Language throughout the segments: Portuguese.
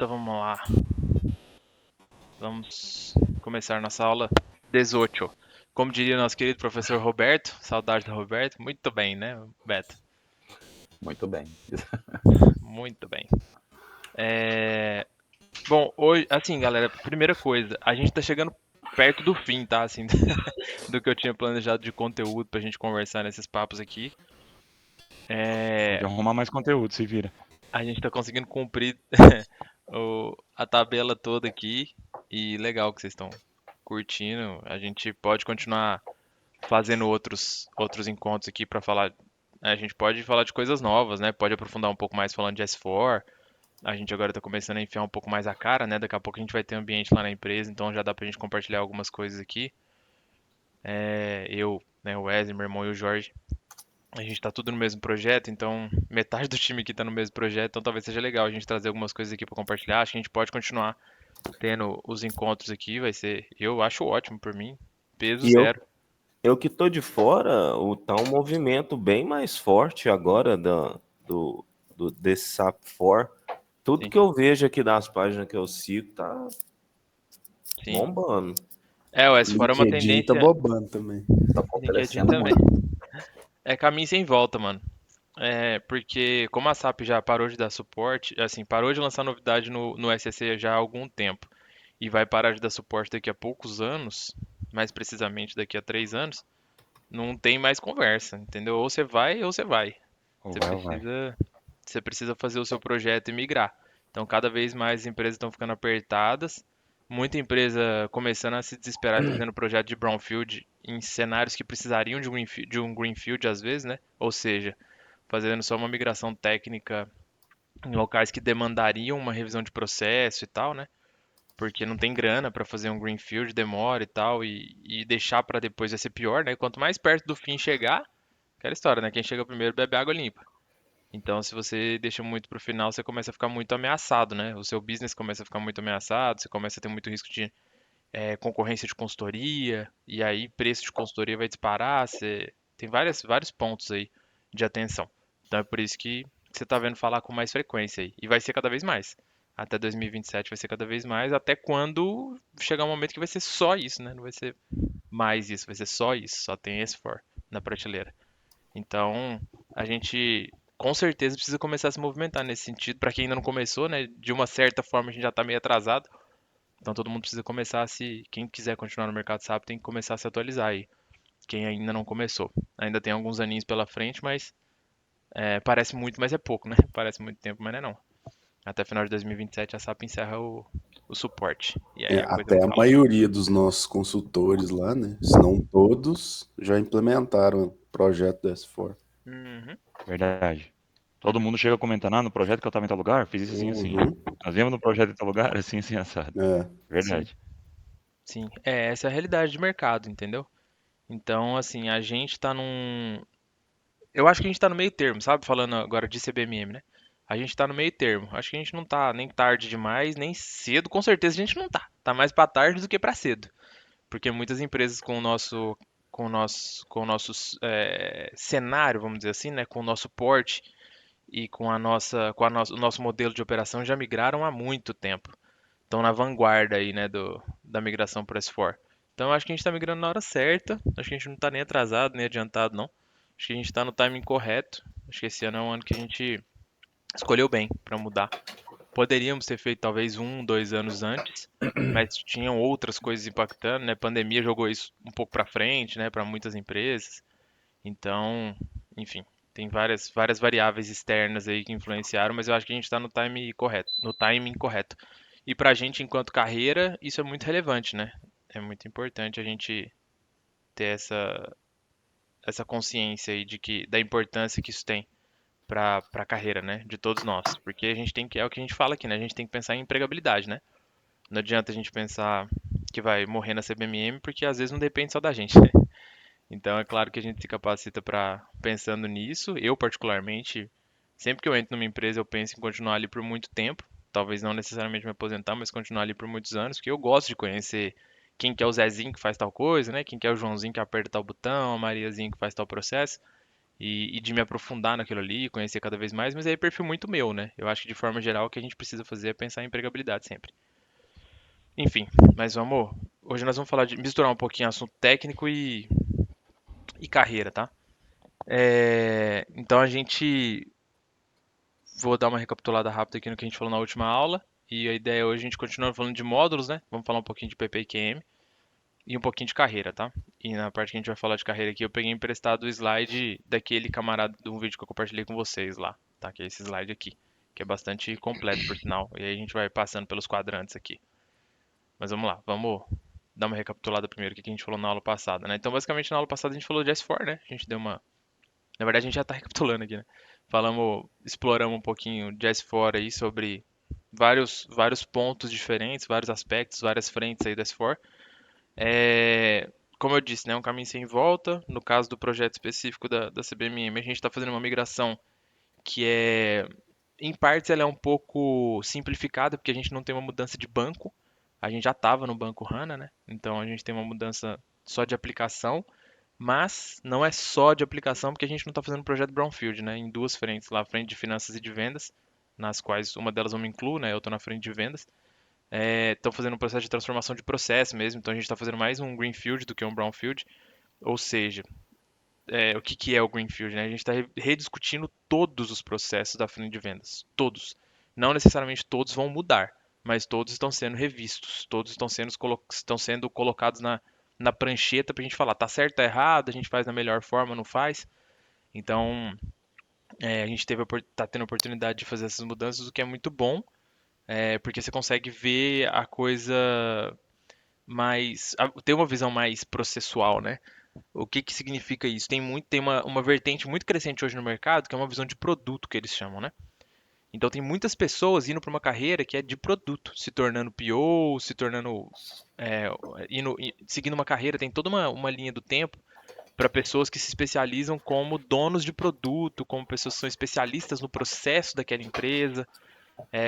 Então vamos lá. Vamos começar nossa aula 18. Como diria nosso querido professor Roberto, saudade do Roberto. Muito bem, né, Beto? Muito bem. Muito bem. É... Bom, hoje, assim, galera, primeira coisa, a gente tá chegando perto do fim, tá? Assim, do que eu tinha planejado de conteúdo pra gente conversar nesses papos aqui. Tem É... que arrumar mais conteúdo, se vira. A gente tá conseguindo cumprir a tabela toda aqui. E legal que vocês estão curtindo. A gente pode continuar fazendo outros encontros aqui para falar. A gente pode falar de coisas novas, né? Pode aprofundar um pouco mais falando de S4. A gente agora está começando a enfiar um pouco mais a cara, né? Daqui a pouco a gente vai ter ambiente lá na empresa, então já dá pra gente compartilhar algumas coisas aqui. Eu, né, o Wesley, meu irmão e o Jorge, a gente tá tudo no mesmo projeto, então metade do time aqui tá no mesmo projeto, então talvez seja legal a gente trazer algumas coisas aqui para compartilhar. Acho que a gente pode continuar tendo os encontros aqui, vai ser, eu acho ótimo por mim, peso E eu, zero. eu que tô de fora, tá um movimento bem mais forte agora desse SAP 4. Tudo Sim, que eu vejo aqui das páginas que eu sigo tá sim. bombando. O O S4 é uma LinkedIn tá tendência. bobando também. Tá LinkedIn fortalecendo também. muito. É caminho sem volta, mano. Porque como a SAP já parou de dar suporte, assim, parou de lançar novidade no SCC já há algum tempo e vai parar de dar suporte daqui a poucos anos, mais precisamente daqui a 3 anos, não tem mais conversa, entendeu? Ou você vai ou você vai. Ou Você vai ou vai. precisa, você precisa fazer o seu projeto e migrar. Então, cada vez mais as empresas estão ficando apertadas. Muita empresa começando a se desesperar e fazendo projeto de brownfield em cenários que precisariam de um greenfield às vezes, né? Ou seja, fazendo só uma migração técnica em locais que demandariam uma revisão de processo e tal, né? Porque não tem grana para fazer um greenfield, demora e tal, e deixar para depois vai ser pior, né? Quanto mais perto do fim chegar, aquela história, né? Quem chega primeiro bebe água limpa. Então, se você deixa muito pro final, você começa a ficar muito ameaçado, né? O seu business começa a ficar muito ameaçado, você começa a ter muito risco de concorrência de consultoria, e aí preço de consultoria vai disparar, você tem vários pontos aí de atenção. Então é por isso que você está vendo falar com mais frequência aí. E vai ser cada vez mais. Até 2027 vai ser cada vez mais, até quando chegar um momento que vai ser só isso, né? Não vai ser mais isso, vai ser só isso, só tem esse for na prateleira. Então, a gente com certeza precisa começar a se movimentar nesse sentido. Para quem ainda não começou, né? De uma certa forma a gente já está meio atrasado. Então todo mundo precisa começar a se. Quem quiser continuar no mercado SAP tem que começar a se atualizar aí. Quem ainda não começou. Ainda tem alguns aninhos pela frente, mas parece muito, mas é pouco, né? Parece muito tempo, mas não é não. Até final de 2027 a SAP encerra o suporte. E aí a coisa Até a muda. maioria dos nossos consultores lá, né? Se não todos, já implementaram o projeto do S4. Uhum, Verdade. Todo uhum, mundo chega comentando, no projeto que eu tava em tal lugar, fiz isso assim, assim. Uhum. Nós viemos no projeto em tal lugar, assim, assim, assado. É. sim, Verdade. sim. Essa é a realidade de mercado, entendeu? Então, assim, a gente tá num. Eu acho que a gente tá no meio termo, sabe? Falando agora de CBMM, né? A gente tá no meio termo. Acho que a gente não tá nem tarde demais, nem cedo. Com certeza a gente não tá. Tá mais pra tarde do que pra cedo. Porque muitas empresas com o nosso cenário, vamos dizer assim, né? Com o nosso porte e o nosso modelo de operação já migraram há muito tempo. Estão na vanguarda aí, né? Da migração para S4. Então eu acho que a gente tá migrando na hora certa. Acho que a gente não tá nem atrasado, nem adiantado, não. Acho que a gente está no timing correto. Acho que esse ano é um ano que a gente escolheu bem para mudar. Poderíamos ter feito talvez 1, 2 anos antes, mas tinham outras coisas impactando, né? A pandemia jogou isso um pouco para frente, né? Para muitas empresas. Então, enfim, tem várias variáveis externas aí que influenciaram, mas eu acho que a gente está no time correto, no timing correto. E para a gente, enquanto carreira, isso é muito relevante, né? É muito importante a gente ter essa consciência aí da importância que isso tem para a carreira, né, de todos nós, porque a gente tem que é o que a gente fala aqui, né, a gente tem que pensar em empregabilidade, né? Não adianta a gente pensar que vai morrer na CBMM, porque às vezes não depende só da gente, né? Então é claro que a gente se capacita para pensando nisso. Eu particularmente, sempre que eu entro numa empresa, eu penso em continuar ali por muito tempo. Talvez não necessariamente me aposentar, mas continuar ali por muitos anos, porque eu gosto de conhecer quem que é o Zezinho que faz tal coisa, né? Quem que é o Joãozinho que aperta tal botão, a Mariazinha que faz tal processo. e de me aprofundar naquilo ali, conhecer cada vez mais, mas aí é perfil muito meu, né? Eu acho que de forma geral o que a gente precisa fazer é pensar em empregabilidade sempre. Enfim, mas vamos. Hoje nós vamos falar de misturar um pouquinho assunto técnico e carreira, tá? Então a gente. Vou dar uma recapitulada rápida aqui no que a gente falou na última aula. E a ideia hoje é a gente continuar falando de módulos, né? Vamos falar um pouquinho de PP e QM e um pouquinho de carreira, tá? E na parte que a gente vai falar de carreira aqui, eu peguei emprestado o slide daquele camarada de um vídeo que eu compartilhei com vocês lá, tá? Que é esse slide aqui, que é bastante completo, por sinal. E aí a gente vai passando pelos quadrantes aqui. Mas vamos lá, vamos dar uma recapitulada primeiro do que a gente falou na aula passada, né? Então, basicamente, na aula passada a gente falou de S4, né? A gente deu uma. Na verdade, a gente já tá recapitulando aqui, né? Exploramos um pouquinho de S4 aí sobre vários pontos diferentes, vários aspectos, várias frentes aí do S4. Como eu disse, né, um caminho sem volta. No caso do projeto específico da CBMM, a gente está fazendo uma migração que em partes, ela é um pouco simplificada, porque a gente não tem uma mudança de banco. A gente já estava no banco HANA, né? Então a gente tem uma mudança só de aplicação, mas não é só de aplicação, porque a gente não está fazendo um projeto Brownfield, né? Em duas frentes, lá, a frente de finanças e de vendas, nas quais uma delas eu me incluo, né? Eu estou na frente de vendas. Estão fazendo um processo de transformação de processo mesmo, então a gente está fazendo mais um Greenfield do que um Brownfield. Ou seja, o que, que é o Greenfield, né? A gente está rediscutindo todos os processos da frente de vendas. Todos. Não necessariamente todos vão mudar, mas todos estão sendo revistos. Todos estão sendo colocados na prancheta para a gente falar, tá certo, tá errado, a gente faz da melhor forma, não faz. Então, a gente tá tendo a oportunidade de fazer essas mudanças, o que é muito bom, porque você consegue ver a coisa ter uma visão mais processual, né? O que que significa isso? Tem uma vertente muito crescente hoje no mercado, que é uma visão de produto que eles chamam, né? Então tem muitas pessoas indo para uma carreira que é de produto, se tornando PO, se tornando seguindo uma carreira, tem toda uma linha do tempo para pessoas que se especializam como donos de produto, como pessoas que são especialistas no processo daquela empresa,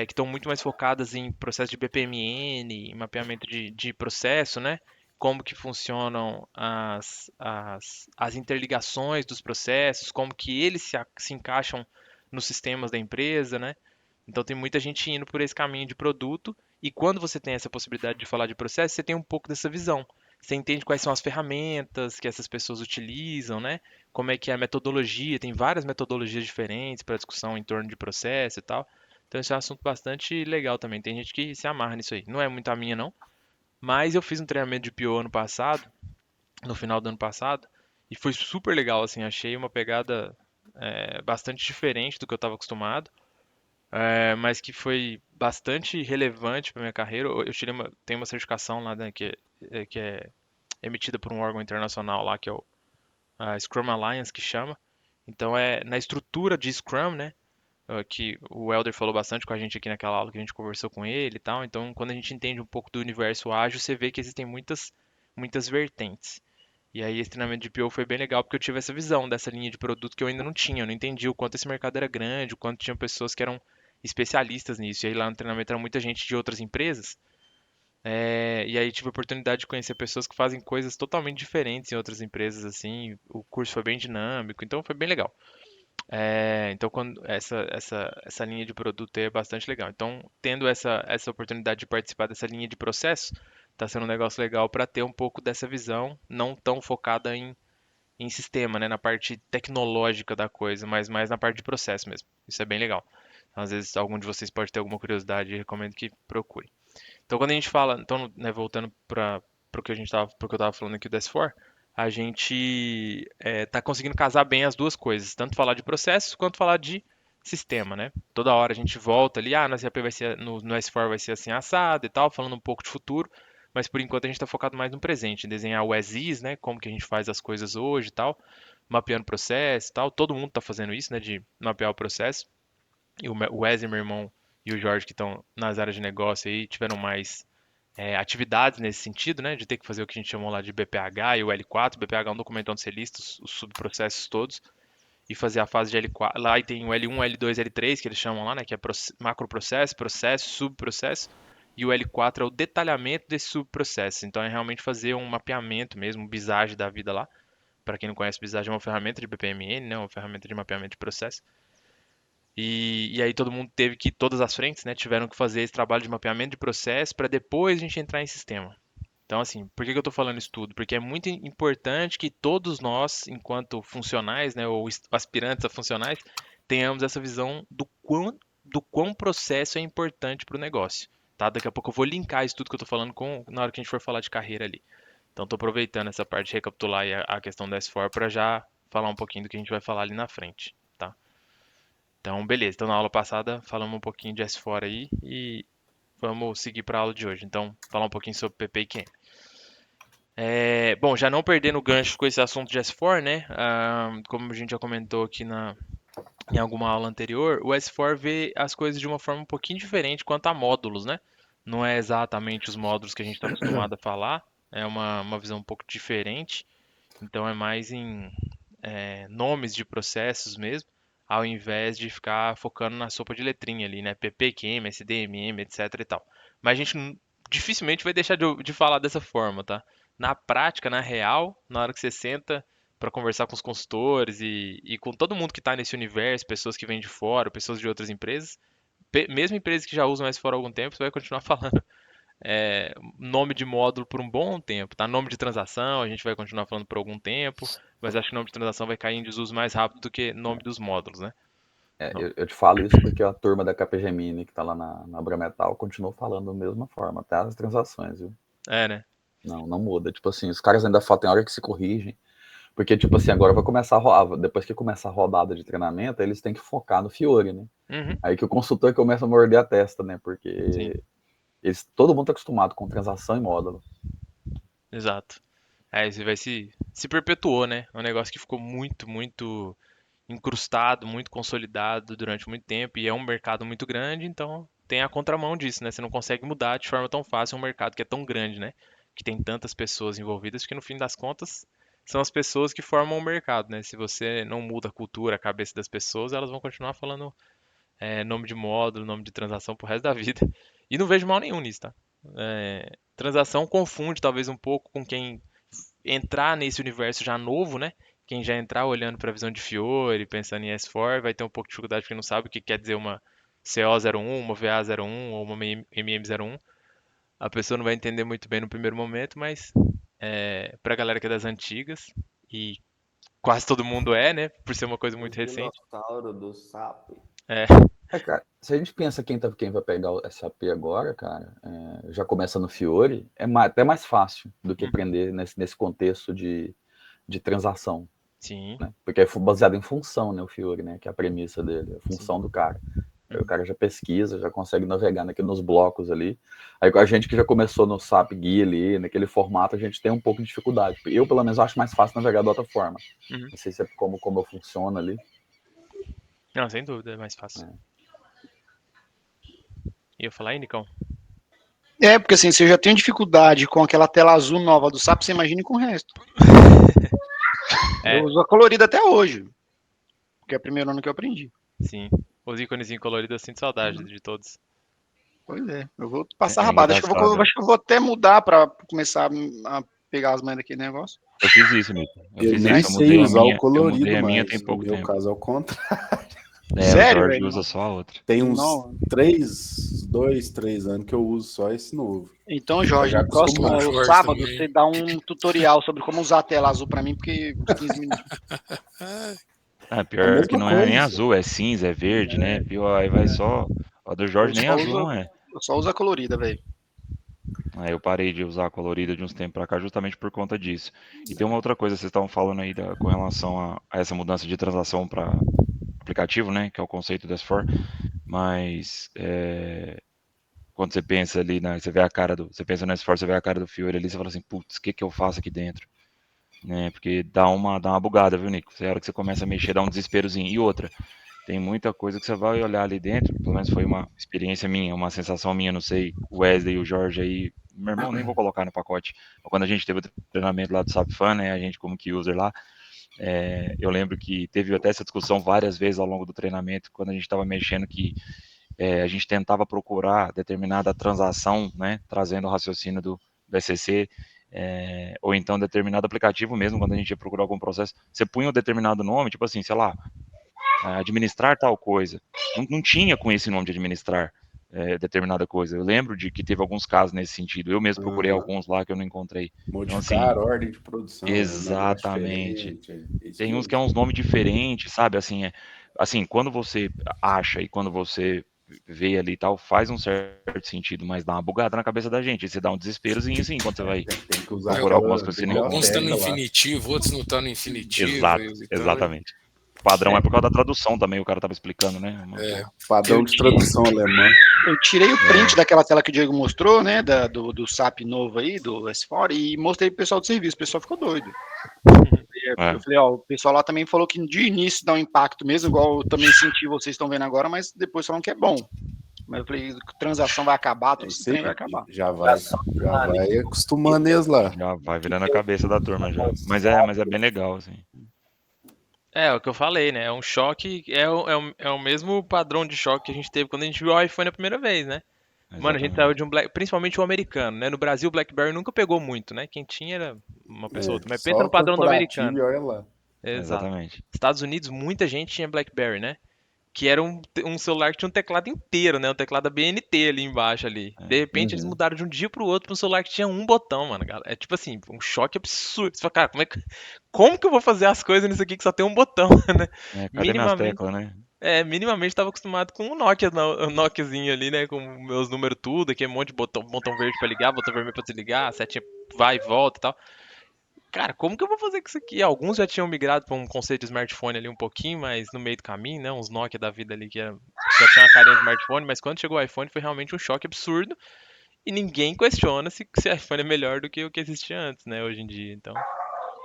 que estão muito mais focadas em processo de BPMN, em mapeamento de processo, né? Como que funcionam as interligações dos processos, como que eles se encaixam nos sistemas da empresa, né? Então tem muita gente indo por esse caminho de produto, e quando você tem essa possibilidade de falar de processo, você tem um pouco dessa visão. Você entende quais são as ferramentas que essas pessoas utilizam, né? Como é que é a metodologia, tem várias metodologias diferentes para discussão em torno de processo e tal. Então esse é um assunto bastante legal também. Tem gente que se amarra nisso aí. Não é muito a minha, não. Mas eu fiz um treinamento de PO ano passado, no final do ano passado, e foi super legal, assim. Achei uma pegada bastante diferente do que eu estava acostumado, mas que foi bastante relevante para minha carreira. Eu tenho uma certificação lá, né, que é emitida por um órgão internacional lá, que é a Scrum Alliance, que chama. Então é na estrutura de Scrum, né? Que o Elder falou bastante com a gente aqui naquela aula que a gente conversou com ele e tal. Então, quando a gente entende um pouco do universo ágil, você vê que existem muitas vertentes. E aí, esse treinamento de PO foi bem legal porque eu tive essa visão dessa linha de produto que eu ainda não tinha. Eu não entendi o quanto esse mercado era grande, o quanto tinha pessoas que eram especialistas nisso. E aí, lá no treinamento, era muita gente de outras empresas. E aí, tive a oportunidade de conhecer pessoas que fazem coisas totalmente diferentes em outras empresas, assim. O curso foi bem dinâmico, então foi bem legal. Então, essa linha de produto aí é bastante legal. Então, tendo essa oportunidade de participar dessa linha de processo, está sendo um negócio legal para ter um pouco dessa visão, não tão focada em sistema, né, na parte tecnológica da coisa, mas mais na parte de processo mesmo. Isso é bem legal. Então, às vezes, algum de vocês pode ter alguma curiosidade, eu recomendo que procure. Então, quando a gente fala, então, né, voltando para o que pro que eu estava falando aqui do S4, a gente está conseguindo casar bem as duas coisas, tanto falar de processo quanto falar de sistema, né? Toda hora a gente volta ali, no SAP vai ser, no S4 vai ser assim assado e tal, falando um pouco de futuro, mas por enquanto a gente está focado mais no presente, em desenhar o as is, né? Como que a gente faz as coisas hoje e tal, mapeando o processo e tal. Todo mundo está fazendo isso, né? De mapear o processo. E o Wesley, meu irmão, e o Jorge, que estão nas áreas de negócio aí, tiveram mais atividades nesse sentido, né? De ter que fazer o que a gente chamou lá de BPH e o L4. BPH é um documento onde você lista os subprocessos todos e fazer a fase de L4. Lá tem o L1, L2, L3, que eles chamam lá, né? Que é macroprocesso, processo, subprocesso. E o L4 é o detalhamento desse subprocesso. Então é realmente fazer um mapeamento mesmo, um bisagem da vida lá, para quem não conhece, Visage é uma ferramenta de BPMN, né? Uma ferramenta de mapeamento de processo. E aí todo mundo teve que, todas as frentes, né, tiveram que fazer esse trabalho de mapeamento de processo para depois a gente entrar em sistema. Então, assim, por que que eu estou falando isso tudo? Porque é muito importante que todos nós, enquanto funcionais, né, ou aspirantes a funcionais, tenhamos essa visão do quão processo é importante para o negócio. Tá? Daqui a pouco eu vou linkar isso tudo que eu estou falando na hora que a gente for falar de carreira ali. Então, estou aproveitando essa parte de recapitular aí a questão da S4 para já falar um pouquinho do que a gente vai falar ali na frente. Tá? Então, beleza. Então, na aula passada, falamos um pouquinho de S4 aí e vamos seguir para a aula de hoje. Então, falar um pouquinho sobre PP e QM. Bom, já não perdendo o gancho com esse assunto de S4, né? Como a gente já comentou aqui em alguma aula anterior, o S4 vê as coisas de uma forma um pouquinho diferente quanto a módulos, né? Não é exatamente os módulos que a gente está acostumado a falar, é uma visão um pouco diferente. Então, é mais em nomes de processos mesmo, ao invés de ficar focando na sopa de letrinha ali, né? PP, QM, SDMM, etc e tal. Mas a gente dificilmente vai deixar de falar dessa forma, tá? Na prática, na real, na hora que você senta para conversar com os consultores e com todo mundo que está nesse universo, pessoas que vêm de fora, pessoas de outras empresas, mesmo empresas que já usam S4 há algum tempo, você vai continuar falando nome de módulo por um bom tempo, tá? Nome de transação, a gente vai continuar falando por algum tempo, mas acho que nome de transação vai cair em desuso mais rápido do que nome dos módulos, né? Não. Eu te falo isso porque a turma da KPGMini que tá lá na Abrametal continuou falando da mesma forma, até as transações, viu? Né? Não muda. Tipo assim, os caras ainda falam, tem hora que se corrigem. Porque, tipo assim, agora vai começar a rodar. Depois que começar a rodada de treinamento, eles têm que focar no Fiore, né? Uhum, Aí que o consultor começa a morder a testa, né? sim, Porque todo mundo tá acostumado com transação e módulo. exato. Isso vai se perpetuou, né? É um negócio que ficou muito, muito incrustado, muito consolidado durante muito tempo e é um mercado muito grande, então tem a contramão disso, né? Você não consegue mudar de forma tão fácil um mercado que é tão grande, né? Que tem tantas pessoas envolvidas, que no fim das contas são as pessoas que formam o mercado, né? Se você não muda a cultura, a cabeça das pessoas, elas vão continuar falando nome de módulo, nome de transação pro resto da vida. E não vejo mal nenhum nisso, tá? Transação confunde talvez um pouco com quem entrar nesse universo já novo, né? Quem já entrar olhando para a visão de Fiore, pensando em S4, vai ter um pouco de dificuldade porque não sabe o que quer dizer uma CO01, uma VA01 ou uma MM01. A pessoa não vai entender muito bem no primeiro momento, mas para a galera que é das antigas, e quase todo mundo né? Por ser uma coisa muito O recente. dinossauro do SAP. Cara, se a gente pensa quem vai pegar o SAP agora, cara, já começa no Fiore, até mais fácil do que aprender nesse contexto de transação, Sim. né? Porque é baseado em função, né, o Fiore, né, que é a premissa dele, a função Sim. do cara. Aí o cara já pesquisa, já consegue navegar nos blocos ali. Aí a gente que já começou no SAP Guia ali, naquele formato, a gente tem um pouco de dificuldade. Eu, pelo menos, acho mais fácil navegar de outra forma. Uhum. Não sei se é como eu funciono ali. Não, sem dúvida, é mais fácil. E eu falar aí, Nicão? Porque assim, se eu já tenho dificuldade com aquela tela azul nova do SAP, você imagine com o resto. Eu uso a colorida até hoje, porque é o primeiro ano que eu aprendi. Sim. Os íconezinhos coloridos, eu sinto saudade de todos. Pois é, eu vou passar É rabada. Acho que engraçado. eu vou até mudar para começar a pegar as manhas daquele negócio. Eu fiz isso, Mito. Eu fiz nem isso, sei usar o eu mudei colorido a minha mais. tem No pouco meu tempo. caso é o contrário. O Sério, Jorge velho? usa só a outra. Tem uns Não. 2, 3 anos que eu uso só esse novo. Então, Jorge, Já no próximo acostumado. Jorge sábado, também. você dá um tutorial sobre como usar a tela azul para mim, porque uns 15 minutos. Pior A é que mesma não é nem coisa. azul, é cinza, é verde, né? Pior, aí vai só. A do Jorge nem azul não é. Eu só uso a colorida, velho. Aí eu parei de usar a colorida de uns tempos pra cá justamente por conta disso. E tem uma outra coisa, vocês estavam falando aí com relação a essa mudança de transação para aplicativo, né? Que é o conceito do S4. Mas quando você pensa ali, você vê a cara você pensa no S4, você vê a cara do Fiore ali, você fala assim, putz, o que que eu faço aqui dentro? Né? Porque dá uma bugada, viu, Nico? A hora que você começa a mexer, dá um desesperozinho. E outra, tem muita coisa que você vai olhar ali dentro, pelo menos foi uma experiência minha, uma sensação minha, não sei, o Wesley e o Jorge aí, meu irmão nem vou colocar no pacote, mas quando a gente teve o treinamento lá do SAP Fan, né, a gente como que user lá, eu lembro que teve até essa discussão várias vezes ao longo do treinamento, quando a gente estava mexendo que a gente tentava procurar determinada transação, né, trazendo o raciocínio do SCC, ou então determinado aplicativo mesmo, quando a gente ia procurar algum processo, você punha um determinado nome, tipo assim, sei lá, administrar tal coisa. Não tinha com esse nome de administrar determinada coisa. Eu lembro de que teve alguns casos nesse sentido. Eu mesmo procurei alguns lá que eu não encontrei. Então, assim, Modificar a ordem de produção. exatamente. Tem uns que é uns mesmo. nomes diferentes, sabe? Assim, quando você acha e quando você vê ali e tal, faz um certo sentido, mas dá uma bugada na cabeça da gente. Você dá um desesperozinho assim, quando você vai Tem que usar procurar algumas coisas que você não Alguns estão no encontra. infinitivo, outros não estão no infinitivo. Exato, Então, exatamente. O padrão é por causa da tradução também, o cara tava explicando, né? Padrão de tradução alemã. Eu tirei o print daquela tela que o Diego mostrou, né, do SAP novo aí, do S4, e mostrei pro pessoal do serviço. O pessoal ficou doido. Eu falei, ó, o pessoal lá também falou que de início dá um impacto mesmo, igual eu também senti, vocês estão vendo agora, mas depois falam que é bom. Mas eu falei, transação vai acabar, tudo isso vai acabar. Já vai acostumando eles lá. Já vai virando a cabeça da turma já. Mas é bem legal, assim. É o que eu falei, né? É um choque, é o mesmo padrão de choque que a gente teve quando a gente viu o iPhone a primeira vez, né? Mano, a gente saiu de principalmente o americano, né? No Brasil o BlackBerry nunca pegou muito, né? Quem tinha era uma pessoa outra, mas Só pensa no padrão do corporativo americano. e olha lá. Exato. Exatamente. Estados Unidos, muita gente tinha BlackBerry, né? Que era um celular que tinha um teclado inteiro, né? Um teclado ABNT ali embaixo ali. De repente eles mudaram de um dia pro outro pra um celular que tinha um botão, mano. É tipo assim, um choque absurdo. Você fala, cara, como que eu vou fazer as coisas nisso aqui que só tem um botão, né? Cadê minhas teclas, né? Minimamente estava acostumado com o Nokia, o Nokiazinho ali, né? Com meus números tudo, aqui um monte de botão verde pra ligar, botão vermelho pra desligar, setinha vai e volta e tal. Cara, como que eu vou fazer com isso aqui? Alguns já tinham migrado para um conceito de smartphone ali um pouquinho, mas no meio do caminho, né? Uns Nokia da vida ali que já tinha uma carinha de smartphone, mas quando chegou o iPhone foi realmente um choque absurdo. E ninguém questiona se iPhone é melhor do que o que existia antes, né? Hoje em dia. Então,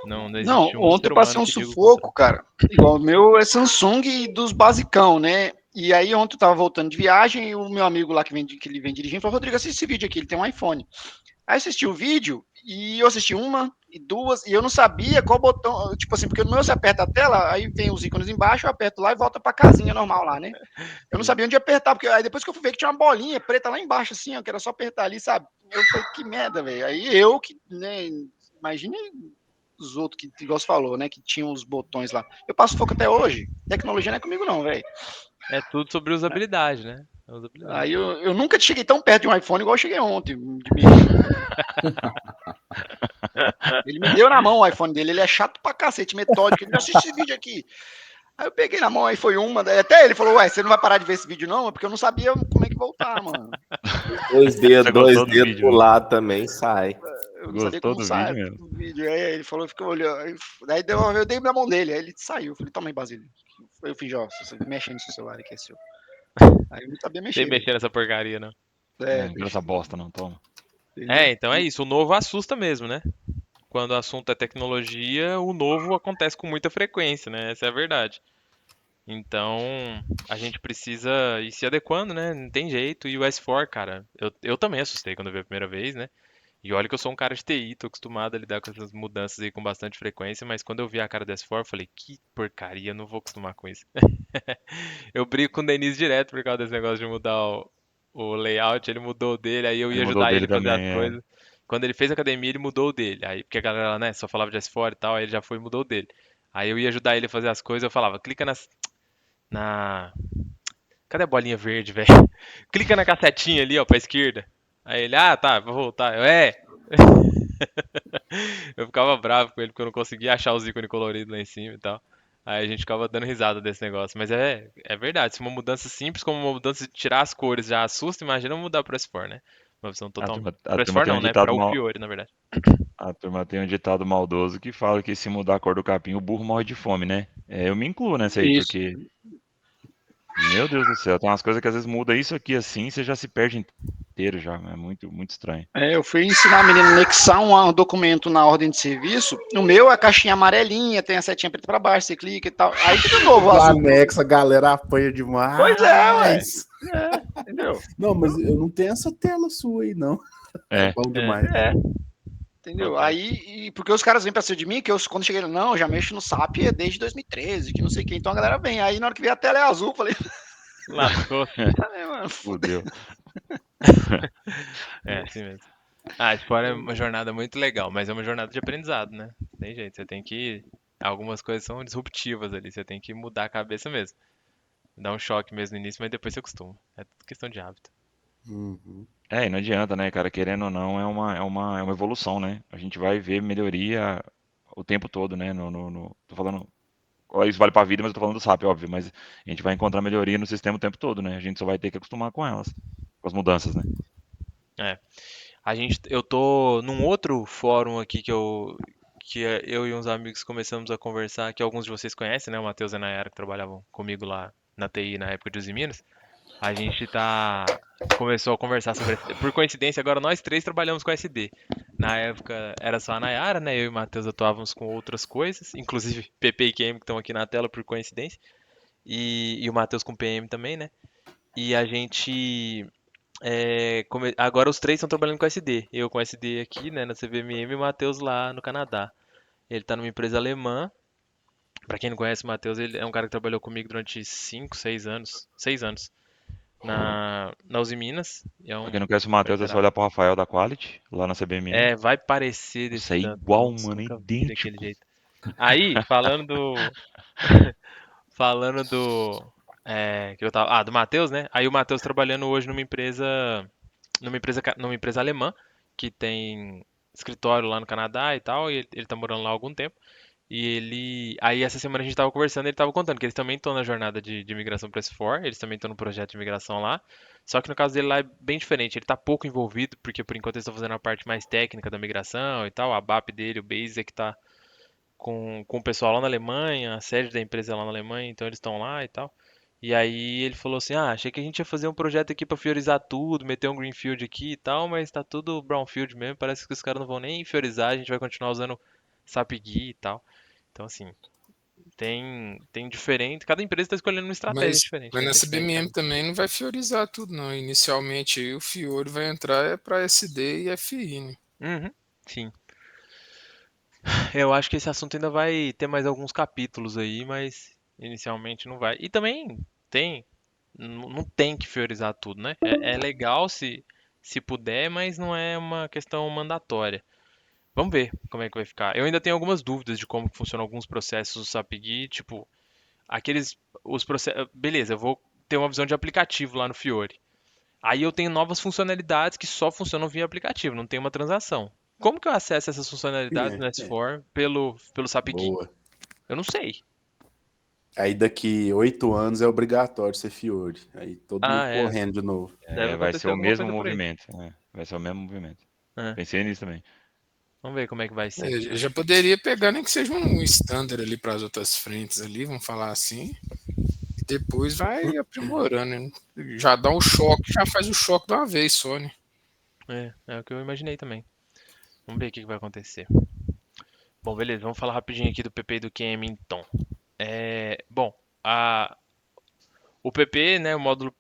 não Não, existe um ontem ser eu passei humano um que diga o sufoco, contrário. cara. Igual o meu é Samsung dos basicão, né? E aí ontem eu tava voltando de viagem e o meu amigo lá que ele vem dirigindo falou, Rodrigo, assiste esse vídeo aqui, ele tem um iPhone. Aí eu assisti o vídeo e eu assisti uma e duas e eu não sabia qual botão, tipo assim, porque no meu você aperta a tela, aí vem os ícones embaixo, eu aperto lá e volta pra casinha normal lá, né? Eu não sabia onde apertar, porque aí depois que eu fui ver que tinha uma bolinha preta lá embaixo, assim, ó, que era só apertar ali, sabe? Eu falei, que merda, velho. Aí eu que, né, imagine os outros que, igual você falou, né, que tinham os botões lá. Eu passo foco até hoje. Tecnologia não é comigo não, velho. É tudo sobre usabilidade, né? Usabilidade. Aí eu nunca cheguei tão perto de um iPhone igual eu cheguei ontem. Ele me deu na mão o iPhone dele, ele é chato pra cacete, metódico. Ele assiste esse vídeo aqui. Aí eu peguei na mão, aí foi uma. Até ele falou, ué, você não vai parar de ver esse vídeo não? É porque eu não sabia como é que voltar, mano. Dois dedos pro vídeo, lado tambem sai. Eu não sabia como sai do vídeo. Aí ele falou, ficou olhando. Aí eu dei na mão dele, aí ele saiu. Eu falei, toma aí, Basílio. Eu fiz, ó, você mexe no seu celular que é seu. Aí eu não sabia mexer. Sem mexer nessa porcaria, não. Não essa bosta, não, toma. Então é isso. O novo assusta mesmo, né? Quando o assunto é tecnologia, o novo acontece com muita frequência, né? Essa é a verdade. Então, a gente precisa ir se adequando, né? Não tem jeito. E o S4, cara, eu também assustei quando eu vi a primeira vez, né? E olha que eu sou um cara de TI, tô acostumado a lidar com essas mudanças aí com bastante frequência, mas quando eu vi a cara do S4, eu falei, que porcaria, não vou acostumar com isso. Eu brigo com o Denise direto por causa desse negócio de mudar o layout, ele mudou o dele, aí eu ia ajudar ele a fazer as coisas. Quando ele fez academia, ele mudou o dele. Aí, porque a galera, né, só falava de S4 e tal, aí ele já foi e mudou o dele. Aí eu ia ajudar ele a fazer as coisas, eu falava, clica Cadê a bolinha verde, velho? Clica na casetinha ali, ó, pra esquerda. Aí ele, tá, vou voltar. Eu ficava bravo com ele porque eu não conseguia achar os ícones coloridos lá em cima e tal. Aí a gente ficava dando risada desse negócio. Mas é verdade, se uma mudança simples como uma mudança de tirar as cores já assusta, imagina mudar pro S4, né? Uma visão totalmente. Pro S4 não, né? Pra o Fiore, na verdade. A turma tem um ditado maldoso que fala que se mudar a cor do capim, o burro morre de fome, né? Eu me incluo nessa aí, porque... Meu Deus do céu, tem umas coisas que às vezes muda isso aqui assim, você já se perde inteiro já, é muito, muito estranho. Eu fui ensinar a menina a anexar um documento na ordem de serviço, no meu a caixinha amarelinha, tem a setinha preta pra baixo, você clica e tal, aí de novo o anexo, a galera apanha demais. Pois ué. Entendeu? Não, mas eu não tenho essa tela sua aí, não. É bom demais. Entendeu? Aí, porque os caras vêm pra cima de mim, que eu, quando cheguei, não, eu já mexo no SAP desde 2013, que não sei o que, então a galera vem. Aí na hora que vê a tela é azul, falei. Lascou. Mano, fudeu. Assim mesmo. Ah, fora é uma jornada muito legal, mas é uma jornada de aprendizado, né? Não tem jeito, você tem que. Algumas coisas são disruptivas ali, você tem que mudar a cabeça mesmo. Dá um choque mesmo no início, mas depois você acostuma. É tudo questão de hábito. Uhum. E não adianta, né, cara? Querendo ou não, é uma evolução, né? A gente vai ver melhoria o tempo todo, né? Tô falando. Isso vale pra vida, mas eu tô falando do SAP, óbvio. Mas a gente vai encontrar melhoria no sistema o tempo todo, né? A gente só vai ter que acostumar com elas, com as mudanças, né? É. Eu tô num outro fórum aqui eu e uns amigos começamos a conversar, que alguns de vocês conhecem, né? O Matheus e a Nayara que trabalhavam comigo lá na TI na época de Uzi Minas. A gente começou a conversar sobre SD. Por coincidência, agora nós três trabalhamos com SD. Na época era só a Nayara, né? Eu e o Matheus atuávamos com outras coisas, inclusive PP e QM que estão aqui na tela por coincidência, e o Matheus com PM também, né? E a gente agora os três estão trabalhando com SD. Eu com SD aqui, né, na CVMM e o Matheus lá no Canadá. Ele tá numa empresa alemã. Pra quem não conhece o Matheus, ele é um cara que trabalhou comigo durante 5, 6 anos. 6 anos. Na Uzi Minas. É Pra um quem não conhece o Matheus, é só parceiraço. olhar pro Rafael da Quality, lá na CBMM. Vai parecer desse Nossa, é tanto. igual, Nossa, mano, é nunca vi daquele idêntico. jeito. Aí, falando que eu tava, do Matheus, né? Aí o Matheus trabalhando hoje numa empresa alemã que tem escritório lá no Canadá e tal, e ele tá morando lá há algum tempo. Aí essa semana a gente tava conversando, ele tava contando que eles também estão na jornada de migração para S4, eles também estão no projeto de migração lá. Só que no caso dele lá é bem diferente, ele tá pouco envolvido, porque por enquanto eles estão fazendo a parte mais técnica da migração e tal, a BAP dele, o Base é que tá com o pessoal lá na Alemanha, a sede da empresa é lá na Alemanha, então eles estão lá e tal. E aí ele falou assim: "Ah, achei que a gente ia fazer um projeto aqui pra fiorizar tudo, meter um greenfield aqui e tal, mas tá tudo brownfield mesmo, parece que os caras não vão nem fiorizar, a gente vai continuar usando SAP GUI e tal". Então assim, tem diferente, cada empresa tá escolhendo uma estratégia Mas, diferente, mas né? na Tem diferente CBMM cada um. também não vai fiorizar tudo, não. Inicialmente aí, o Fiore vai entrar para SD e FI, né? Uhum, sim. Eu acho que esse assunto ainda vai ter mais alguns capítulos aí, mas inicialmente não vai. E também tem não tem que priorizar tudo, né? É legal se puder, mas não é uma questão mandatória. Vamos ver como é que vai ficar. Eu ainda tenho algumas dúvidas de como que funcionam alguns processos do SAP GUI, tipo, os processos, beleza, eu vou ter uma visão de aplicativo lá no Fiori. Aí eu tenho novas funcionalidades que só funcionam via aplicativo, não tem uma transação. Como que eu acesso essas funcionalidades no É, S4 pelo SAP GUI? boa. Eu não sei. Aí daqui 8 anos é obrigatório ser Fiore. Aí todo mundo Ah, é. correndo de novo. Deve Vai ser acontecer o alguma mesmo coisa por aí. movimento. Vai ser o mesmo movimento. É. Pensei nisso também. Vamos ver como é que vai ser. Já poderia pegar nem que seja um standard ali para as outras frentes ali, vamos falar assim. E depois vai aprimorando, né? Já dá um choque, já faz o choque de uma vez só, né? É o que eu imaginei também. Vamos ver o que vai acontecer. Bom, beleza, vamos falar rapidinho aqui do PP e do QM então. Bom, o PP, né, o módulo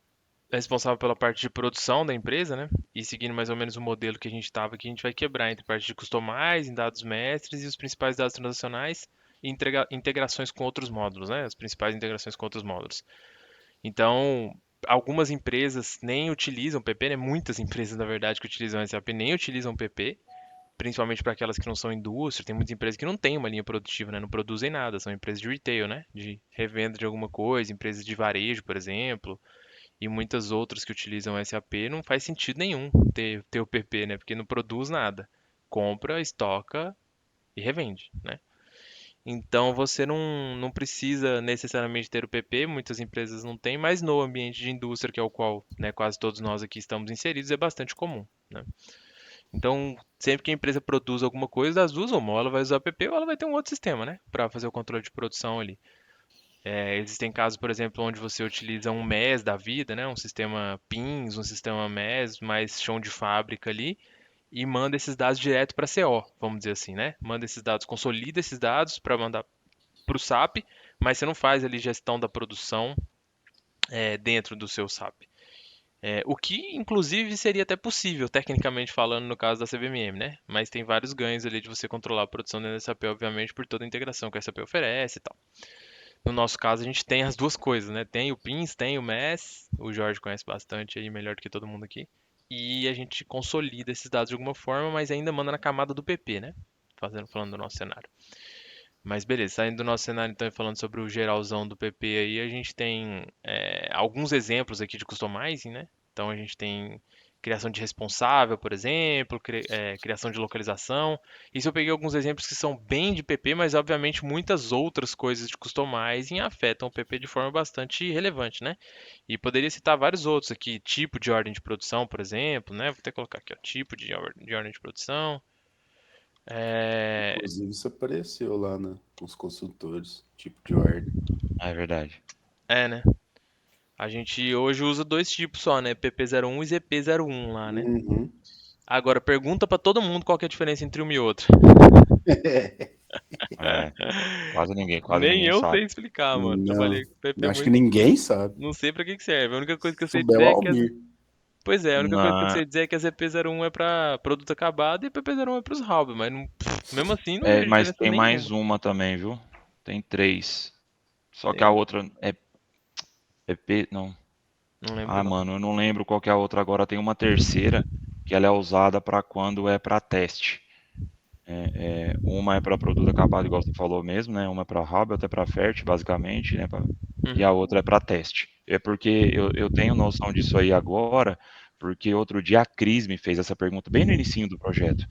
responsável pela parte de produção da empresa, né, e seguindo mais ou menos o modelo que a gente estava, que a gente vai quebrar entre parte de customize, dados mestres e os principais dados transacionais e integrações com outros módulos, né, as principais integrações com outros módulos. Então, algumas empresas nem utilizam PP, né, muitas empresas na verdade que utilizam SAP nem utilizam PP, principalmente para aquelas que não são indústria, tem muitas empresas que não têm uma linha produtiva, né? Não produzem nada, são empresas de retail, né? De revenda de alguma coisa, empresas de varejo, por exemplo, e muitas outras que utilizam SAP, não faz sentido nenhum ter o PP, né? Porque não produz nada. Compra, estoca e revende, né? Então você não precisa necessariamente ter o PP, muitas empresas não têm, mas no ambiente de indústria, que é o qual, né, quase todos nós aqui estamos inseridos, é bastante comum, né? Então, sempre que a empresa produz alguma coisa, das duas, uma, ou ela vai usar o app ou ela vai ter um outro sistema, né? Para fazer o controle de produção ali. Existem casos, por exemplo, onde você utiliza um MES da vida, né? Um sistema PINS, um sistema MES, mais chão de fábrica ali, e manda esses dados direto para CO, vamos dizer assim, né? Manda esses dados, consolida esses dados para mandar para o SAP, mas você não faz ali gestão da produção dentro do seu SAP. O que, inclusive, seria até possível, tecnicamente falando, no caso da CVMM, né? Mas tem vários ganhos ali de você controlar a produção dentro da SAP, obviamente, por toda a integração que a SAP oferece e tal. No nosso caso, a gente tem as duas coisas, né? Tem o PINS, tem o MES, o Jorge conhece bastante aí, melhor do que todo mundo aqui. e a gente consolida esses dados de alguma forma, mas ainda manda na camada do PP, né? Falando do nosso cenário. Mas beleza, saindo do nosso cenário então e falando sobre o geralzão do PP aí, a gente tem alguns exemplos aqui de customizing, né? Então a gente tem criação de responsável, por exemplo, criação de localização. Isso eu peguei alguns exemplos que são bem de PP, mas obviamente muitas outras coisas de customizing afetam o PP de forma bastante relevante, né? E poderia citar vários outros aqui, tipo de ordem de produção, por exemplo, né? Vou até colocar aqui, ó, tipo de ordem de produção. Inclusive, isso apareceu lá com os consultores, tipo de ordem. É verdade. Né? A gente hoje usa dois tipos só, né? PP01 e ZP01 lá, né? Uhum. Agora, pergunta pra todo mundo qual que é a diferença entre uma e outra. É, quase Nem ninguém eu sei sabe. explicar, mano. Não, Trabalhei com PP acho que muito. ninguém sabe. Não sei pra que que serve. A única coisa que eu sei Souber dizer o é que Almir. Pois é, a única coisa que eu Na, sei dizer é que a ZP01 é pra produto acabado e PP01 é pros hobby, mas mesmo assim não é, vejo mas diferença tem mais nenhuma. uma também, viu? Tem 3. Só que a Tem- outra é P, não. Não lembro Ah, não. mano, eu não lembro qual que é a outra agora. Tem uma terceira que ela é usada para quando é para teste. Uma é para produto acabado, igual você falou mesmo, né? Uma é para hobby, outra é para fert, basicamente, né? E a Uhum, outra é para teste. É porque eu tenho noção disso aí agora, porque outro dia a Cris me fez essa pergunta bem no inicinho do projeto.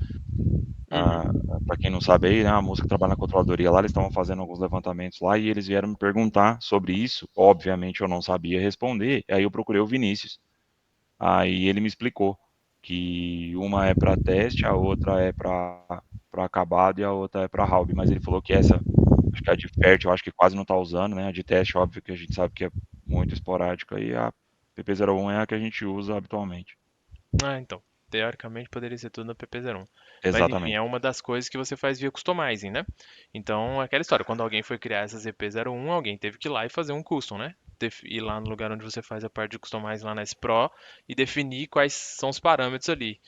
uhum, Para quem não sabe aí, né, a moça que trabalha na controladoria lá, eles estavam fazendo alguns levantamentos lá e eles vieram me perguntar sobre isso. Obviamente eu não sabia responder, aí eu procurei o Vinícius. Aí ele me explicou que uma é para teste, a outra é para acabado e a outra é para hobby, mas ele falou que essa, acho que a de fértil, eu acho que quase não está usando, né? A de teste, óbvio que a gente sabe que é muito esporádica e a PP01 é a que a gente usa habitualmente. então. Teoricamente poderia ser tudo no PP01. Mas enfim, é Exatamente. uma das coisas que você faz via customizing, né? Então, aquela história, quando alguém foi criar essa ZP01, alguém teve que ir lá e fazer um custom, né? Ir lá no lugar onde você faz a parte de customizing lá na S-Pro e definir quais são os parâmetros ali.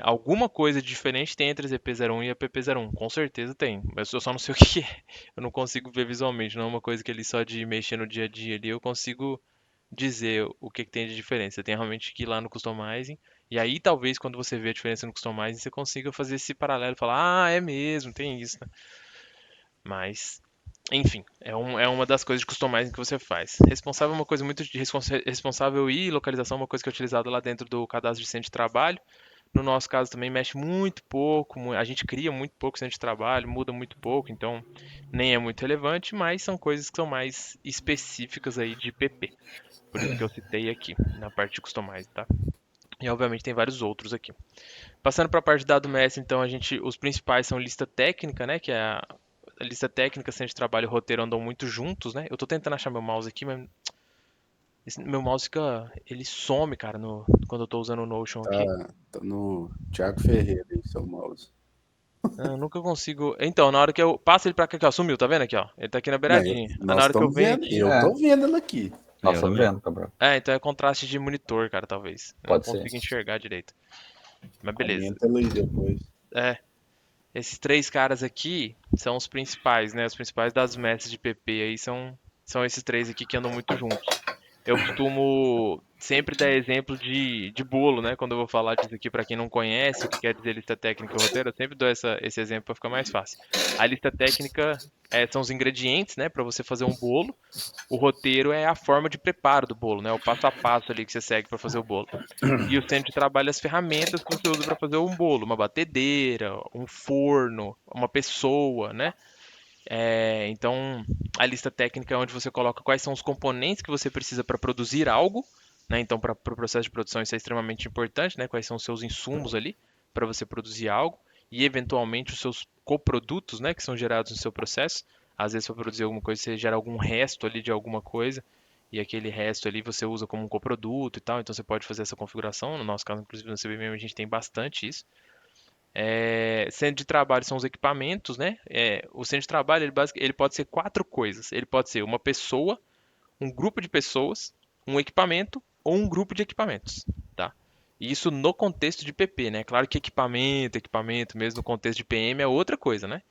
Alguma coisa diferente tem entre a ZP01 e a PP01, com certeza tem, mas eu só não sei o que é. Eu não consigo ver visualmente, não é uma coisa que ele só de mexer no dia a dia ali eu consigo dizer o que que tem de diferença. Você tem realmente que ir lá no customizing, e aí talvez quando você vê a diferença no customizing você consiga fazer esse paralelo e falar, ah, é mesmo, tem isso, né? Mas, enfim, é uma das coisas de customizing que você faz. Responsável é uma coisa muito responsável e localização é uma coisa que é utilizada lá dentro do cadastro de centro de trabalho. No nosso caso também mexe muito pouco, a gente cria muito pouco centro de trabalho, muda muito pouco, então nem é muito relevante, mas são coisas que são mais específicas aí de PP. Por isso que eu citei aqui na parte de customize, tá? E obviamente tem vários outros aqui. Passando para a parte de dado mestre, então os principais são lista técnica, né, que é a lista técnica, centro de trabalho e roteiro andam muito juntos, né? Eu tô tentando achar meu mouse aqui, mas meu mouse ele some, cara, quando eu tô usando o Notion aqui. Tá no Thiago Ferreira aí, seu mouse. Eu nunca consigo. Então, na hora que eu passo ele pra cá, aqui, ó, sumiu, tá vendo aqui, ó? Ele tá aqui na Não, beiradinha. Aí na nós hora que eu estamos venho vendo, aqui. eu É, tô vendo ela aqui. nós Eu estamos também. vendo, Cabral. Então é contraste de monitor, cara, talvez. Eu não Pode ser. consigo enxergar direito. Mas beleza. Comenta ela aí depois. É, esses três caras aqui são os principais, né? Os principais das mestres de PP aí são esses três aqui que andam muito juntos. Eu costumo sempre dar exemplo de bolo, né? Quando eu vou falar disso aqui para quem não conhece o que quer dizer lista técnica e roteiro, eu sempre dou esse exemplo para ficar mais fácil. A lista técnica são os ingredientes, né? Para você fazer um bolo. O roteiro é a forma de preparo do bolo, né? O passo a passo ali que você segue para fazer o bolo. E o centro de trabalho é as ferramentas que você usa para fazer um bolo, uma batedeira, um forno, uma pessoa, né? Então, a lista técnica é onde você coloca quais são os componentes que você precisa para produzir algo, né? Então, para o processo de produção isso é extremamente importante, né? Quais são os seus insumos ali para você produzir algo e eventualmente os seus coprodutos, né? Que são gerados no seu processo. Às vezes, para produzir alguma coisa, você gera algum resto ali de alguma coisa e aquele resto ali você usa como um coproduto e tal. Então, você pode fazer essa configuração. No nosso caso, inclusive, no CBMM a gente tem bastante isso. Centro de trabalho são os equipamentos, né? O centro de trabalho ele pode ser quatro coisas. Ele pode ser uma pessoa, um grupo de pessoas, um equipamento ou um grupo de equipamentos, tá? E isso no contexto de PP, né? Claro que equipamento mesmo no contexto de PM é outra coisa, né?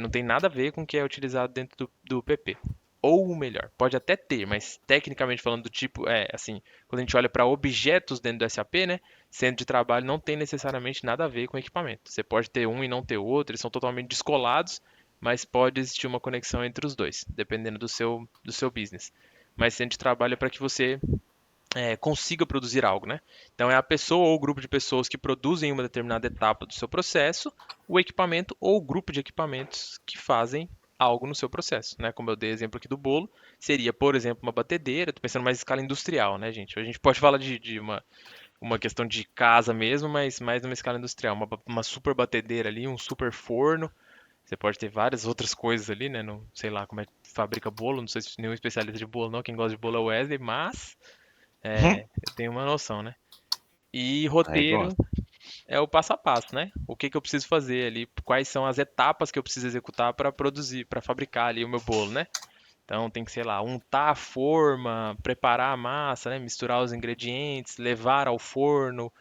Não tem nada a ver com o que é utilizado dentro do PP. ou o melhor. Pode até ter, mas tecnicamente falando do tipo, assim, quando a gente olha para objetos dentro do SAP, né? Centro de trabalho não tem necessariamente nada a ver com equipamento. Você pode ter um e não ter outro, eles são totalmente descolados, mas pode existir uma conexão entre os dois, dependendo do seu business. Mas centro de trabalho é para que você consiga produzir algo, né? Então é a pessoa ou o grupo de pessoas que produzem uma determinada etapa do seu processo, o equipamento ou o grupo de equipamentos que fazem algo no seu processo, né? Como eu dei exemplo aqui do bolo, seria, por exemplo, uma batedeira. Estou pensando mais em escala industrial, né, gente? A gente pode falar de uma questão de casa mesmo, mas mais numa escala industrial. Uma super batedeira ali, um super forno. Você pode ter várias outras coisas ali, né? Não sei lá como é que fabrica bolo, não sei se nenhum especialista de bolo não, quem gosta de bolo é o Wesley, mas eu tenho uma noção, né? E Aí roteiro gosta. é o passo a passo, né? O que que eu preciso fazer ali, quais são as etapas que eu preciso executar para produzir, para fabricar ali o meu bolo, né? Então tem que, sei lá, untar a forma, preparar a massa, né? Misturar os ingredientes, levar ao forno,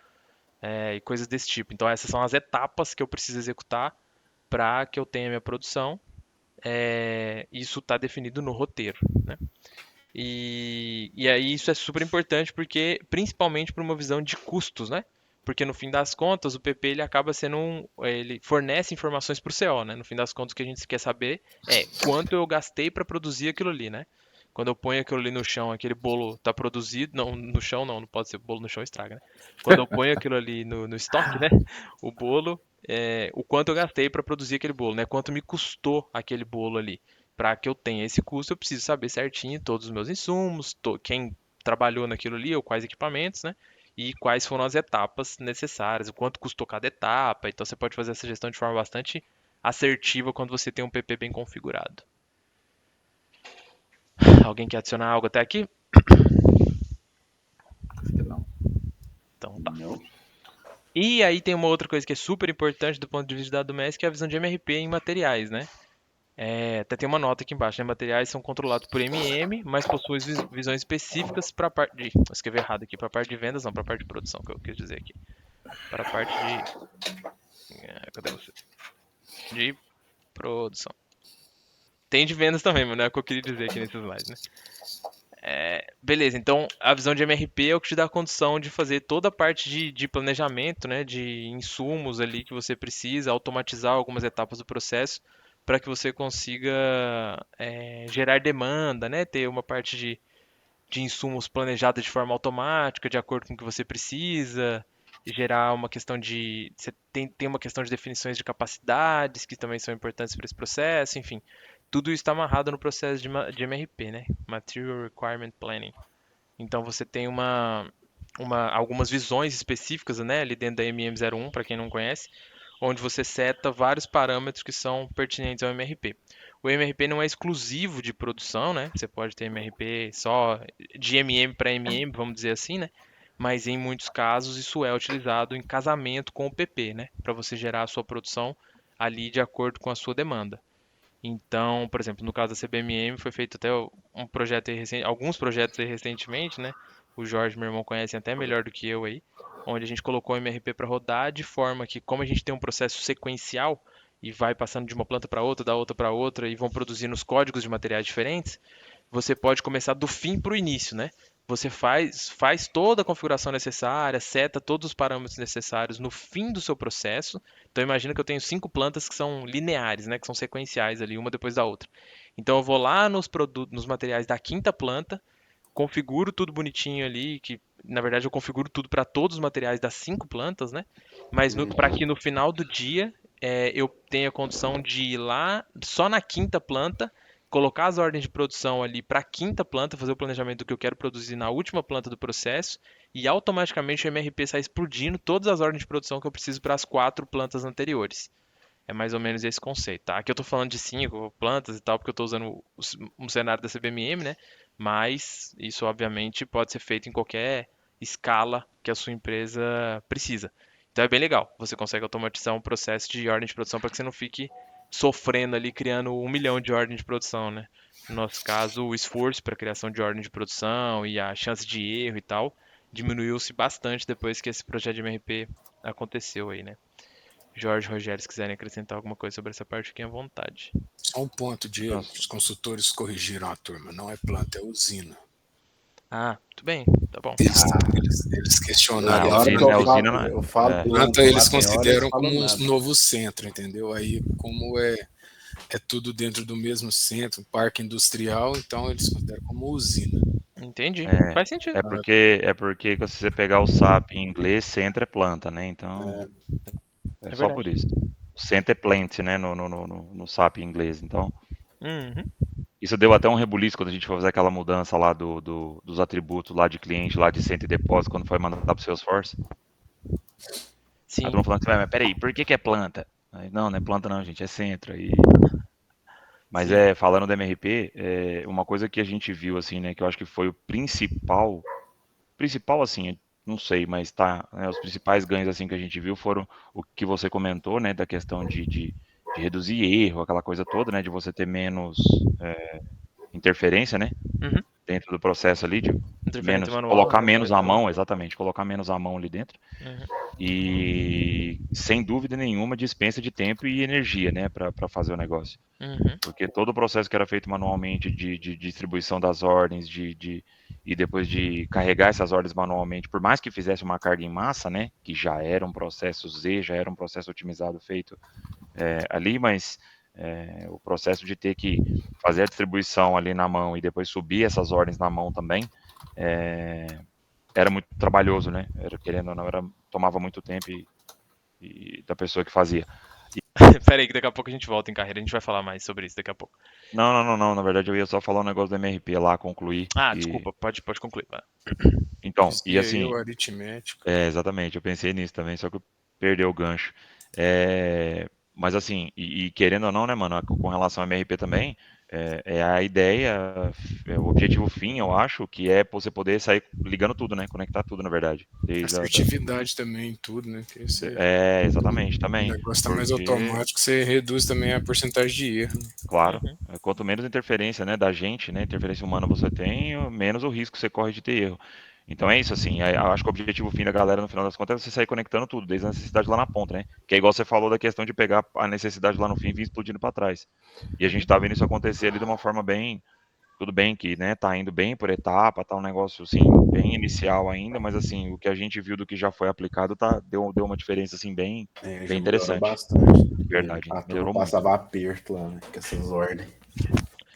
e coisas desse tipo. Então essas são as etapas que eu preciso executar para que eu tenha minha produção. Isso está definido no roteiro, né? E aí isso é super importante porque, principalmente para uma visão de custos, né? Porque no fim das contas, o PP ele acaba sendo ele fornece informações para o CO, né? No fim das contas, o que a gente quer saber é quanto eu gastei para produzir aquilo ali, né? Quando eu ponho aquilo ali no chão, aquele bolo está produzido, não, no chão não pode ser bolo no chão estraga, né? Quando eu ponho aquilo ali no estoque, né? O bolo, o quanto eu gastei para produzir aquele bolo, né? Quanto me custou aquele bolo ali. Para que eu tenha esse custo, eu preciso saber certinho todos os meus insumos, quem trabalhou naquilo ali, ou quais equipamentos, né? E quais foram as etapas necessárias, o quanto custou cada etapa. Então você pode fazer essa gestão de forma bastante assertiva quando você tem um PP bem configurado. Alguém quer adicionar algo até aqui? Acho que não. Então tá. Não. E aí tem uma outra coisa que é super importante do ponto de vista da Domestic, que é a visão de MRP em materiais, né? Até tem uma nota aqui embaixo, né? Materiais são controlados por MM, mas possuem visões específicas para a parte de... Eu escrevi errado aqui, para a parte de vendas, não, para a parte de produção, que eu quis dizer aqui. Para a parte de... Cadê você? De produção. Tem de vendas também, mas não é o que eu queria dizer aqui nesse slide, né? Beleza, então a visão de MRP é o que te dá a condição de fazer toda a parte de planejamento, né, de insumos ali que você precisa, automatizar algumas etapas do processo para que você consiga gerar demanda, né, ter uma parte de insumos planejada de forma automática, de acordo com o que você precisa, e gerar uma questão de... Você tem uma questão de definições de capacidades que também são importantes para esse processo, enfim. Tudo isso está amarrado no processo de MRP, né? Material Requirement Planning. Então você tem algumas visões específicas, né, ali dentro da MM01, para quem não conhece, onde você seta vários parâmetros que são pertinentes ao MRP. O MRP não é exclusivo de produção, né? Você pode ter MRP só de MM para MM, vamos dizer assim, né? Mas em muitos casos isso é utilizado em casamento com o PP, né? Para você gerar a sua produção ali de acordo com a sua demanda. Então, por exemplo, no caso da CBMM foi feito até um projeto aí alguns projetos aí recentemente, né? O Jorge, meu irmão, conhece até melhor do que eu aí, onde a gente colocou o MRP para rodar de forma que, como a gente tem um processo sequencial e vai passando de uma planta para outra, da outra para outra e vão produzindo os códigos de materiais diferentes, você pode começar do fim para o início, né? Você faz toda a configuração necessária, seta todos os parâmetros necessários no fim do seu processo. Então imagina que eu tenho 5 plantas que são lineares, né? Que são sequenciais ali, uma depois da outra. Então eu vou lá nos materiais da quinta planta, configuro tudo bonitinho ali, que na verdade eu configuro tudo para todos os materiais das 5 plantas, né? Mas para que no final do dia eu tenha a condição de ir lá só na quinta planta, colocar as ordens de produção ali para a quinta planta, fazer o planejamento do que eu quero produzir na última planta do processo e automaticamente o MRP sai explodindo todas as ordens de produção que eu preciso para as 4 plantas anteriores. É mais ou menos esse conceito, tá? Aqui eu tô falando de 5 plantas e tal, porque eu tô usando um cenário da CBMM, né? Mas isso, obviamente, pode ser feito em qualquer escala que a sua empresa precisa. Então é bem legal. Você consegue automatizar um processo de ordem de produção para que você não fique sofrendo ali, criando 1 milhão de ordens de produção, né? No nosso caso, o esforço para a criação de ordem de produção e a chance de erro e tal diminuiu-se bastante depois que esse projeto de MRP aconteceu aí, né? Jorge, Rogério, se quiserem acrescentar alguma coisa sobre essa parte, fiquem à vontade. Só um ponto, Diego. Nossa. Os consultores corrigiram a turma. Não é planta, é usina. Ah, tudo bem, tá bom. Eles questionaram. Na hora que usina- eu usina falo, não é- eu falo é. planta Planta lá, eles tem hora consideram falam como um nada. novo centro, entendeu? Aí, como é tudo dentro do mesmo centro, parque industrial, então eles consideram como usina. Entendi. É, Faz sentido. é porque se você pegar o SAP em inglês, centro é planta, né? Então, é É só por verdade. isso. O centro é plant, né? No SAP em inglês. Então, Uhum. isso deu até um rebuliço quando a gente foi fazer aquela mudança lá dos atributos lá de cliente, lá de centro e depósito, quando foi mandar para o Salesforce. Aí Sim. todo mundo falando assim, mas peraí, por que é planta? Aí, não é planta não, gente, é centro. Mas Sim. falando do MRP, uma coisa que a gente viu, assim, né, que eu acho que foi o principal, assim, não sei, mas tá, né, os principais ganhos, assim, que a gente viu foram o que você comentou, né, da questão de reduzir erro, aquela coisa toda, né, de você ter menos interferência, né, Uhum. dentro do processo ali, de Interferência manual, colocar né? menos a mão, exatamente, colocar menos a mão ali dentro. Uhum. E, sem dúvida nenhuma, dispensa de tempo e energia, né, para fazer o negócio. Uhum. Porque todo o processo que era feito manualmente de distribuição das ordens, e depois de carregar essas ordens manualmente, por mais que fizesse uma carga em massa, né, que já era um processo Z, já era um processo otimizado feito ali, mas o processo de ter que fazer a distribuição ali na mão e depois subir essas ordens na mão também, era muito trabalhoso, né? Querendo ou não, tomava muito tempo e da pessoa que fazia. Pera aí, que daqui a pouco a gente volta em carreira. A gente vai falar mais sobre isso daqui a pouco. Não. Na verdade, eu ia só falar um negócio do MRP lá, concluir. Ah, desculpa. Pode concluir. Vai. Então, e Dizia assim, eu, aritmético. exatamente, eu pensei nisso também, só que eu perdi o gancho. Mas assim, e querendo ou não, né, mano, com relação ao MRP também, é a ideia, o objetivo fim, eu acho, que é você poder sair ligando tudo, né? Conectar tudo, na verdade. Desde Assertividade também em tudo, né? Porque exatamente, o também. negócio tá mais Porque, automático, você reduz também a porcentagem de erro. claro, Uhum. quanto menos interferência, né, da gente, né, interferência humana você tem, menos o risco você corre de ter erro. Então é isso, assim, eu acho que o objetivo fim da galera, no final das contas, é você sair conectando tudo, desde a necessidade lá na ponta, né? Que é igual você falou da questão de pegar a necessidade lá no fim e vir explodindo para trás. E a gente tá vendo isso acontecer ali de uma forma bem, tudo bem que, né, tá indo bem por etapa, tá um negócio, assim, bem inicial ainda, mas, assim, o que a gente viu do que já foi aplicado, deu uma diferença, assim, bem Já melhorou interessante. bastante. Verdade, A turma melhorou muito. passava aperto lá, né? Com essas ordens.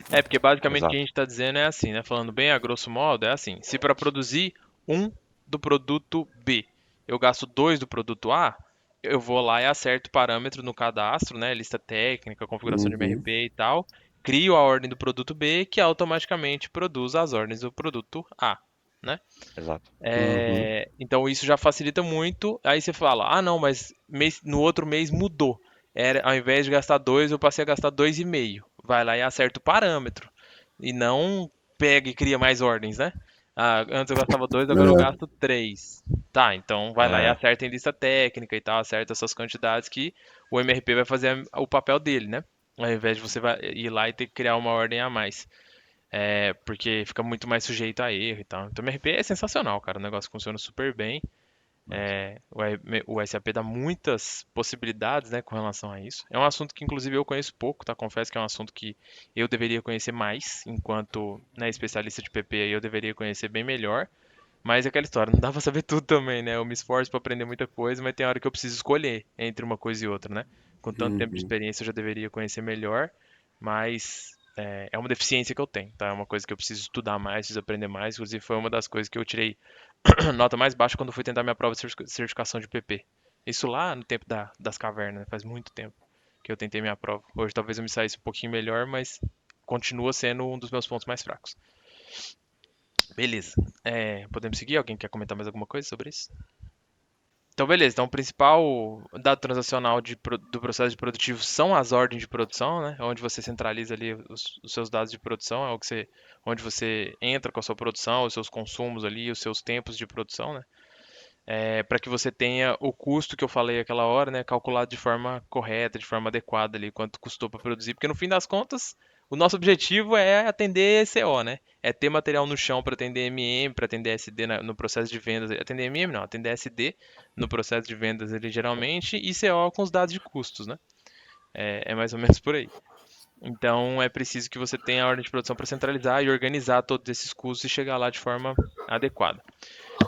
Porque basicamente o que a Exato. gente está dizendo é assim, né? Falando bem a grosso modo, é assim. Se para produzir um do produto B, eu gasto 2 do produto A, eu vou lá e acerto o parâmetro no cadastro, né? Lista técnica, configuração de Uhum. MRP e tal. Crio a ordem do produto B, que automaticamente produz as ordens do produto A, né? Exato. Uhum. Então isso já facilita muito. Aí você fala, ah não, mas no outro mês mudou. Ao invés de gastar 2, eu passei a gastar 2,5. Vai lá e acerta o parâmetro. E não pega e cria mais ordens, né? Ah, antes eu gastava 2, agora eu É. gasto 3. Tá, então vai lá e É, acerta em lista técnica e tal, acerta essas quantidades que o MRP vai fazer o papel dele, né? Ao invés de você ir lá e ter que criar uma ordem a mais. Porque fica muito mais sujeito a erro e tal. Então o MRP é sensacional, cara. O negócio funciona super bem. massa. O SAP dá muitas possibilidades, né, com relação a isso. É um assunto que, inclusive, eu conheço pouco, tá? Confesso que é um assunto que eu deveria conhecer mais, enquanto, né, especialista de PP, aí eu deveria conhecer bem melhor. Mas é aquela história, não dá pra saber tudo também, né? Eu me esforço pra aprender muita coisa, mas tem hora que eu preciso escolher entre uma coisa e outra, né? Com tanto tempo de Uhum. experiência, eu já deveria conhecer melhor, mas é uma deficiência que eu tenho, tá? É uma coisa que eu preciso estudar mais, preciso aprender mais. Inclusive, foi uma das coisas que eu tirei nota mais baixa quando fui tentar minha prova de certificação de PP. Isso lá no tempo das cavernas, né? Faz muito tempo que eu tentei minha prova. Hoje talvez eu me saísse um pouquinho melhor, mas continua sendo um dos meus pontos mais fracos. Beleza. Podemos seguir? Alguém quer comentar mais alguma coisa sobre isso? Então, beleza. Então, o principal dado transacional do processo de produtivo são as ordens de produção, né? Onde você centraliza ali os seus dados de produção, onde você entra com a sua produção, os seus consumos ali, os seus tempos de produção, né? Para que você tenha o custo que eu falei aquela hora, né? Calculado de forma correta, de forma adequada ali, quanto custou para produzir. Porque no fim das contas, O nosso objetivo é atender ECO, né? É ter material no chão para atender MM, para atender SD no processo de vendas. Atender MM não, atender SD no processo de vendas ele geralmente e CO com os dados de custos, né? É mais ou menos por aí. Então é preciso que você tenha a ordem de produção para centralizar e organizar todos esses custos e chegar lá de forma adequada.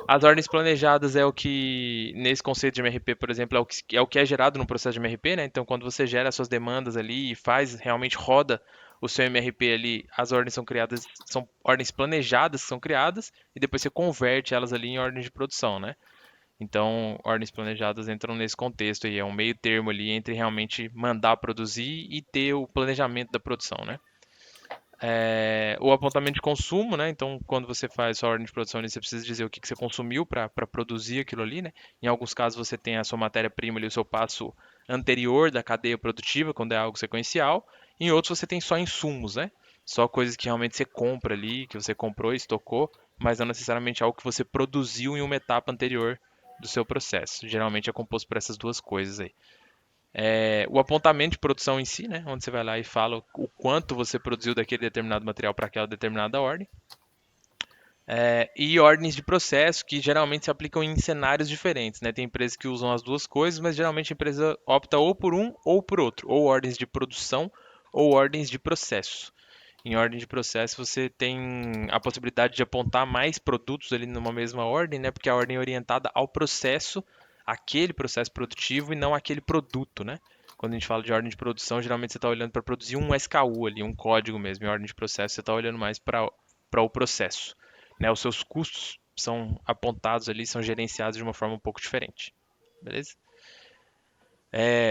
As ordens planejadas é o que, nesse conceito de MRP, por exemplo, é o que é gerado no processo de MRP, né? Então, quando você gera as suas demandas ali e realmente roda o seu MRP ali, as ordens são criadas, são ordens planejadas que são criadas e depois você converte elas ali em ordens de produção, né? Então, ordens planejadas entram nesse contexto aí, é um meio termo ali entre realmente mandar produzir e ter o planejamento da produção, né? O apontamento de consumo, né? Então, quando você faz sua ordem de produção, você precisa dizer o que você consumiu para produzir aquilo ali, né? Em alguns casos, você tem a sua matéria-prima ali, o seu passo anterior da cadeia produtiva, quando é algo sequencial. Em outros, você tem só insumos, né? Só coisas que realmente você compra ali, que você comprou e estocou, mas não necessariamente algo que você produziu em uma etapa anterior do seu processo. Geralmente é composto por essas duas coisas aí. O apontamento de produção em si, né, onde você vai lá e fala o quanto você produziu daquele determinado material para aquela determinada ordem. E ordens de processo que geralmente se aplicam em cenários diferentes, né? Tem empresas que usam as duas coisas, mas geralmente a empresa opta ou por um ou por outro, ou ordens de produção ou ordens de processo. Em ordem de processo você tem a possibilidade de apontar mais produtos ali numa mesma ordem, né? Porque a ordem é orientada ao processo, aquele processo produtivo e não aquele produto, né? Quando a gente fala de ordem de produção, geralmente você está olhando para produzir um SKU ali, um código mesmo. Em ordem de processo você está olhando mais para o processo, né? Os seus custos são apontados ali, são gerenciados de uma forma um pouco diferente, beleza?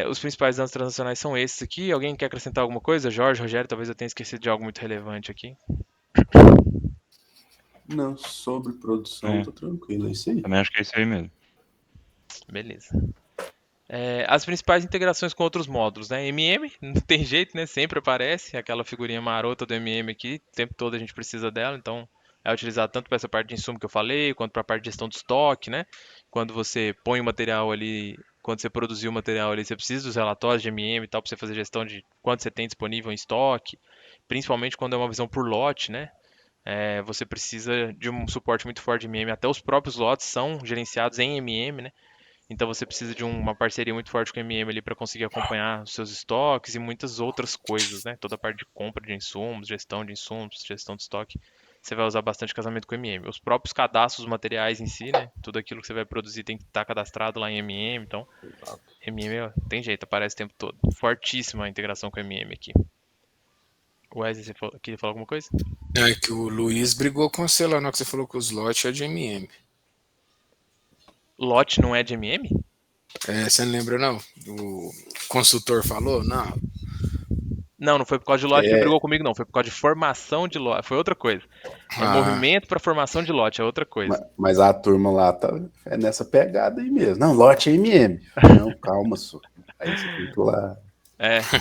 Os principais dados transacionais são esses aqui. Alguém quer acrescentar alguma coisa? Jorge, Rogério, talvez eu tenha esquecido de algo muito relevante aqui. Não, sobre produção, tô tranquilo, é isso aí. Também acho que é isso aí mesmo. Beleza. As principais integrações com outros módulos, né? MM, não tem jeito, né? Sempre aparece aquela figurinha marota do MM aqui, o tempo todo a gente precisa dela, então é utilizado tanto para essa parte de insumo que eu falei, quanto para a parte de gestão de estoque, né? Quando você põe o material ali, quando você produziu o material ali, você precisa dos relatórios de MM e tal, para você fazer gestão de quanto você tem disponível em estoque, principalmente quando é uma visão por lote, né? Você precisa de um suporte muito forte de MM, até os próprios lotes são gerenciados em MM, né? Então você precisa de uma parceria muito forte com o MM ali para conseguir acompanhar os seus estoques e muitas outras coisas, né? Toda a parte de compra de insumos, gestão de insumos, gestão de estoque. Você vai usar bastante casamento com o MM. Os próprios cadastros dos materiais em si, né? Tudo aquilo que você vai produzir tem que estar cadastrado lá em MM. Então, MM tem jeito, aparece o tempo todo. Fortíssima a integração com o MM aqui. Wesley, você queria falar alguma coisa? É que o Luiz brigou com você lá na hora que você falou que os lotes é de MM. Lote não é de MM? Você não lembra, não? O consultor falou? Não. Não foi por causa de lote que ele brigou comigo, não. Foi por causa de formação de lote. Foi outra coisa. Movimento para formação de lote, é outra coisa. Mas a turma lá tá nessa pegada aí mesmo. Não, lote é MM. Não, calma, só. Aí você tem que ir lá.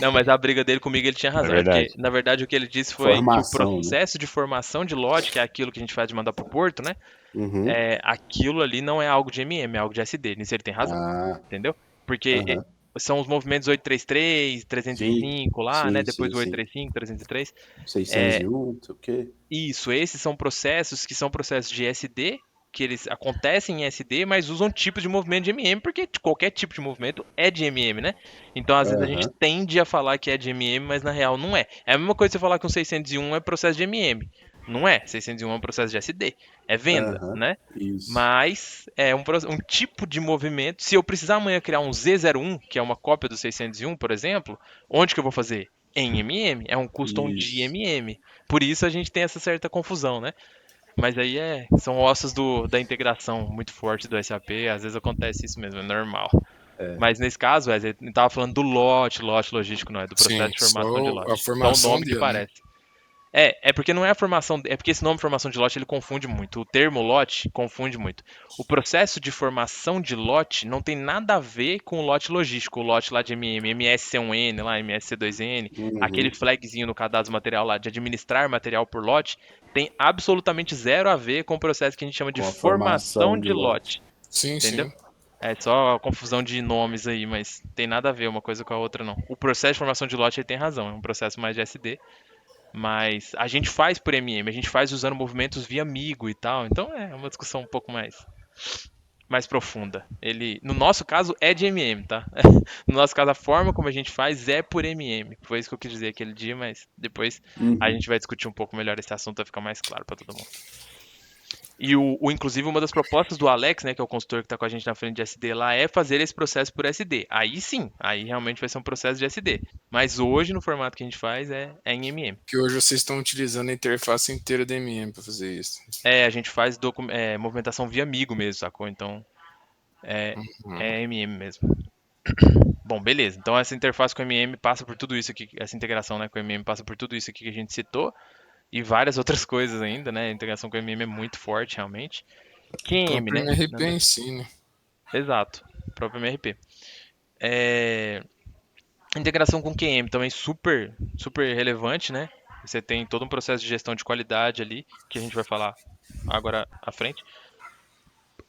Não, mas a briga dele comigo ele tinha razão. verdade. Porque, na verdade, o que ele disse foi Formação, que o processo de formação de lote, que é aquilo que a gente faz de mandar pro porto, né? Uhum. Aquilo ali não é algo de MM, é algo de SD. Nisso ele tem razão. Entendeu? Porque são os movimentos 833, 305 lá, né? Depois o 835, 303. 601, não sei o quê. Isso, esses são processos que são processos de SD, que eles acontecem em SD, mas usam tipos de movimento de MM, porque qualquer tipo de movimento é de MM, né? Então, às vezes, a gente tende a falar que é de MM, mas na real não é. É a mesma coisa você falar que um 601 é processo de MM. Não é. 601 é um processo de SD. É venda, né? Isso. Mas é um tipo de movimento. Se eu precisar amanhã criar um Z01, que é uma cópia do 601, por exemplo, onde que eu vou fazer? Em MM. É um custom de MM. Por isso a gente tem essa certa confusão, né? Mas aí são ossos da integração muito forte do SAP, às vezes acontece isso mesmo, é normal. Mas nesse caso, a gente estava falando do lote logístico, não é? Do processo de formação de lote. A formação só o nome que parece. É porque não é a formação, é porque esse nome formação de lote ele confunde muito. O termo lote confunde muito. O processo de formação de lote não tem nada a ver com o lote logístico, o lote lá de MM, MSC1N, lá, MSC2N, aquele flagzinho no cadastro material lá de administrar material por lote, tem absolutamente zero a ver com o processo que a gente chama de formação de lote. Sim, entendeu? sim. É só a confusão de nomes aí, mas tem nada a ver uma coisa com a outra, não. O processo de formação de lote ele tem razão, é um processo mais de SD. Mas a gente faz por MM, a gente faz usando movimentos via amigo e tal. Então é uma discussão um pouco mais profunda. No nosso caso, é de MM, tá? No nosso caso, a forma como a gente faz é por MM. Foi isso que eu quis dizer aquele dia, mas depois a gente vai discutir um pouco melhor esse assunto, vai ficar mais claro para todo mundo. E inclusive, uma das propostas do Alex, né, que é o consultor que está com a gente na frente de SD lá, é fazer esse processo por SD. Aí sim, aí realmente vai ser um processo de SD. Mas hoje, no formato que a gente faz, é em MM. Que hoje vocês estão utilizando a interface inteira da MM para fazer isso. A gente faz movimentação via amigo mesmo, sacou? Então, é MM mesmo. Bom, beleza. Então essa interface com o MM passa por tudo isso aqui, essa integração, né, com o MM passa por tudo isso aqui que a gente citou e várias outras coisas ainda, né? A integração com o MM é muito forte, realmente. O QM, próprio né? MRP em si, né? Exato, o próprio MRP. Integração com QM também super, super relevante, né? Você tem todo um processo de gestão de qualidade ali, que a gente vai falar agora à frente.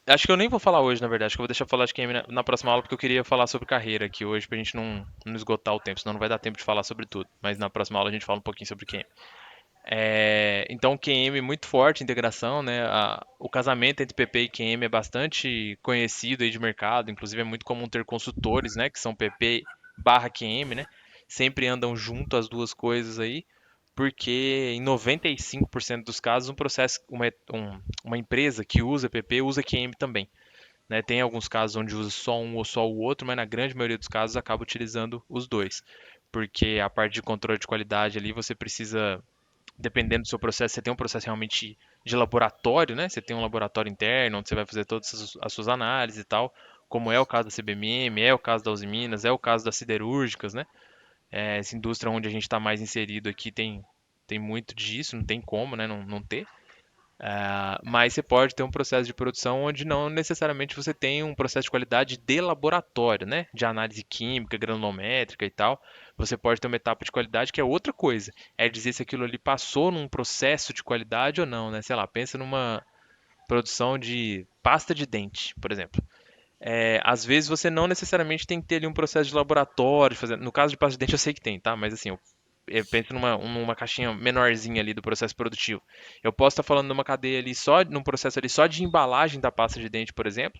Acho que eu nem vou falar hoje, na verdade. Acho que eu vou deixar falar de QM na próxima aula, porque eu queria falar sobre carreira aqui hoje, pra gente não esgotar o tempo, senão não vai dar tempo de falar sobre tudo. Mas na próxima aula a gente fala um pouquinho sobre QM. Então, QM muito forte, integração, né? O casamento entre PP e QM é bastante conhecido aí de mercado, inclusive é muito comum ter consultores, né? Que são PP barra QM, né? Sempre andam junto as duas coisas aí, porque em 95% dos casos uma empresa que usa PP usa QM também. Né? Tem alguns casos onde usa só um ou só o outro, mas na grande maioria dos casos acaba utilizando os dois. Porque a parte de controle de qualidade ali você precisa, dependendo do seu processo, você tem um processo realmente de laboratório, né? Você tem um laboratório interno onde você vai fazer todas as suas análises e tal, como é o caso da CBMM, é o caso da Uzi Minas, é o caso das siderúrgicas, né? Essa indústria onde a gente está mais inserido aqui tem muito disso, não tem como, né? Não ter. Mas você pode ter um processo de produção onde não necessariamente você tem um processo de qualidade de laboratório, né? De análise química, granulométrica e tal. Você pode ter uma etapa de qualidade que é outra coisa. É dizer se aquilo ali passou num processo de qualidade ou não, né? Sei lá, pensa numa produção de pasta de dente, por exemplo. Às vezes você não necessariamente tem que ter ali um processo de laboratório, no caso de pasta de dente eu sei que tem, tá? Mas assim, eu penso numa caixinha menorzinha ali do processo produtivo. Eu posso estar falando numa cadeia ali num processo ali só de embalagem da pasta de dente, por exemplo,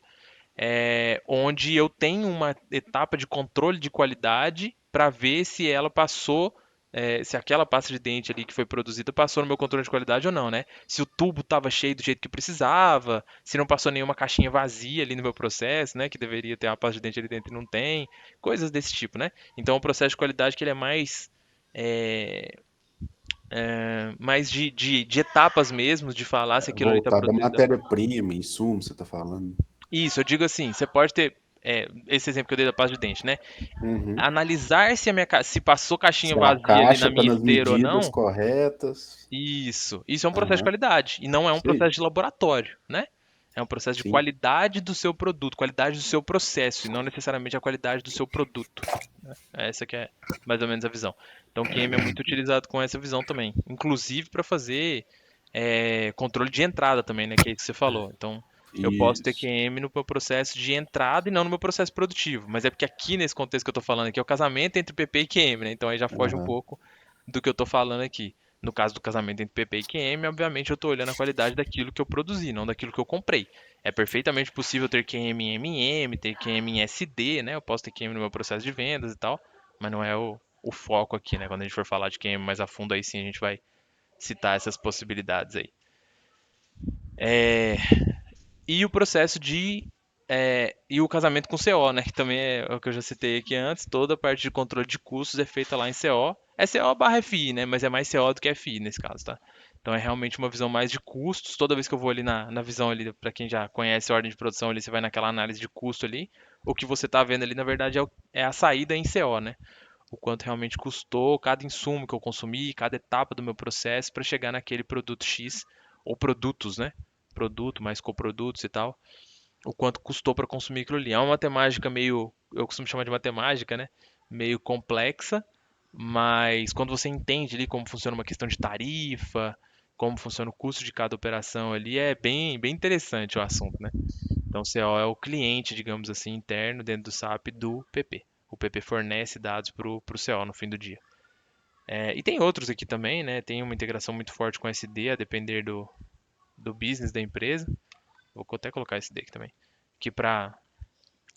onde eu tenho uma etapa de controle de qualidade para ver se ela passou, se aquela pasta de dente ali que foi produzida passou no meu controle de qualidade ou não, né? Se o tubo estava cheio do jeito que precisava, se não passou nenhuma caixinha vazia ali no meu processo, né? Que deveria ter uma pasta de dente ali dentro e não tem, coisas desse tipo, né? Então o processo de qualidade que ele é mais de etapas mesmo, de falar se aquilo ali está Voltado à produzido. matéria-prima, insumo, você tá falando. Isso, eu digo assim, você pode ter esse exemplo que eu dei da pasta de dente, né? Uhum. Analisar se passou caixinha Se a vazia ali na caixa tá minha nas esteira ou medidas não. corretas. Isso é um processo de Aham. qualidade e não é um Isso aí. processo de laboratório, né? É um processo de Sim. qualidade do seu produto, qualidade do seu processo e não necessariamente a qualidade do seu produto. Né? Essa que é mais ou menos a visão. Então, o QM é muito utilizado com essa visão também, inclusive para fazer controle de entrada também, né? Que é isso que você falou. Então, eu posso ter Isso. QM no meu processo de entrada e não no meu processo produtivo. Mas é porque aqui, nesse contexto que eu estou falando aqui, é o casamento entre PP e QM, né? Então aí já foge um Aham. pouco do que eu estou falando aqui. No caso do casamento entre PP e QM, obviamente eu estou olhando a qualidade daquilo que eu produzi, não daquilo que eu comprei. É perfeitamente possível ter QM em MM, ter QM em SD, né? Eu posso ter QM no meu processo de vendas e tal, mas não é o foco aqui, né? Quando a gente for falar de QM mais a fundo, aí sim a gente vai citar essas possibilidades aí. E o processo e o casamento com CO, né? Que também é o que eu já citei aqui antes. Toda a parte de controle de custos é feita lá em CO. É CO barra FI, né? Mas é mais CO do que FI nesse caso, tá? Então é realmente uma visão mais de custos. Toda vez que eu vou ali na visão ali, para quem já conhece a ordem de produção ali, você vai naquela análise de custo ali. O que você está vendo ali, na verdade, é a saída em CO, né? O quanto realmente custou cada insumo que eu consumi, cada etapa do meu processo para chegar naquele produto X, ou produtos, né? Produto mais coprodutos e tal, o quanto custou para consumir aquilo ali. É uma matemática meio, eu costumo chamar de matemática, né? Meio complexa, mas quando você entende ali como funciona uma questão de tarifa, como funciona o custo de cada operação ali, é bem, bem interessante o assunto, né? Então, o CO é o cliente, digamos assim, interno dentro do SAP do PP. O PP fornece dados para o CO no fim do dia. E tem outros aqui também, né? Tem uma integração muito forte com SD, a depender do business da empresa. Vou até colocar esse aqui também. Que para